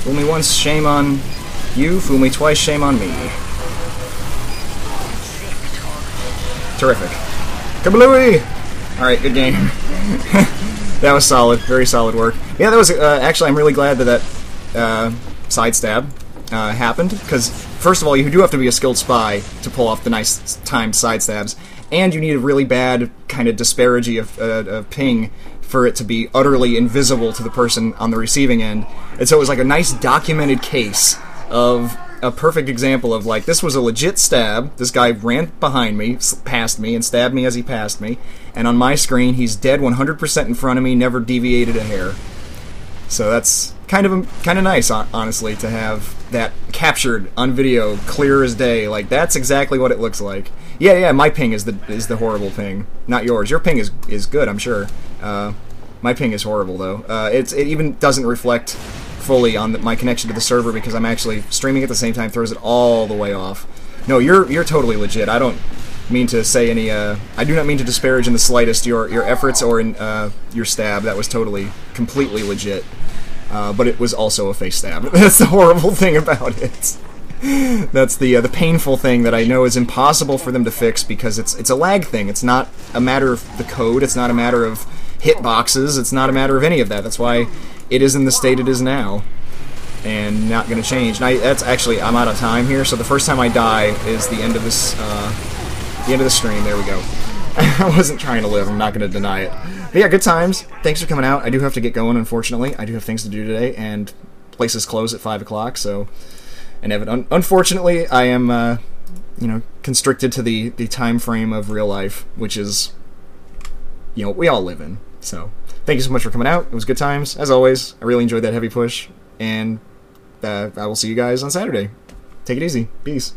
Speaker 1: Fool me once, shame on you. Fool me twice, shame on me. Terrific. Kablooey! Alright, good game. That was solid. Very solid work. Yeah, that was... actually, I'm really glad that side stab happened, because, first of all, you do have to be a skilled spy to pull off the nice timed side stabs, and you need a really bad kind of disparity of ping for it to be utterly invisible to the person on the receiving end. And so it was like a nice documented case of... a perfect example of, like, this was a legit stab. This guy ran behind me, past me, and stabbed me as he passed me. And on my screen, he's dead 100% in front of me, never deviated a hair. So that's kind of nice, honestly, to have that captured on video, clear as day. Like, that's exactly what it looks like. Yeah, my ping is the horrible ping, not yours. Your ping is good, I'm sure. My ping is horrible, though. It even doesn't reflect fully on my connection to the server because I'm actually streaming at the same time, throws it all the way off. No, you're totally legit. I don't mean to say any I do not mean to disparage in the slightest your efforts or in your stab. That was completely legit. But it was also a face stab. That's the horrible thing about it. That's the painful thing that I know is impossible for them to fix because it's a lag thing. It's not a matter of the code. It's not a matter of hitboxes. It's not a matter of any of that. That's why it is in the state it is now, and not going to change. And that's actually, I'm out of time here, so the first time I die is the end of this, the end of the stream. There we go. I wasn't trying to live. I'm not going to deny it. But yeah, good times. Thanks for coming out. I do have to get going, unfortunately. I do have things to do today, and places close at 5 o'clock, so... And unfortunately, I am, you know, constricted to the time frame of real life, which is, you know, we all live in, so... Thank you so much for coming out. It was good times, as always. I really enjoyed that heavy push, and I will see you guys on Saturday. Take it easy. Peace.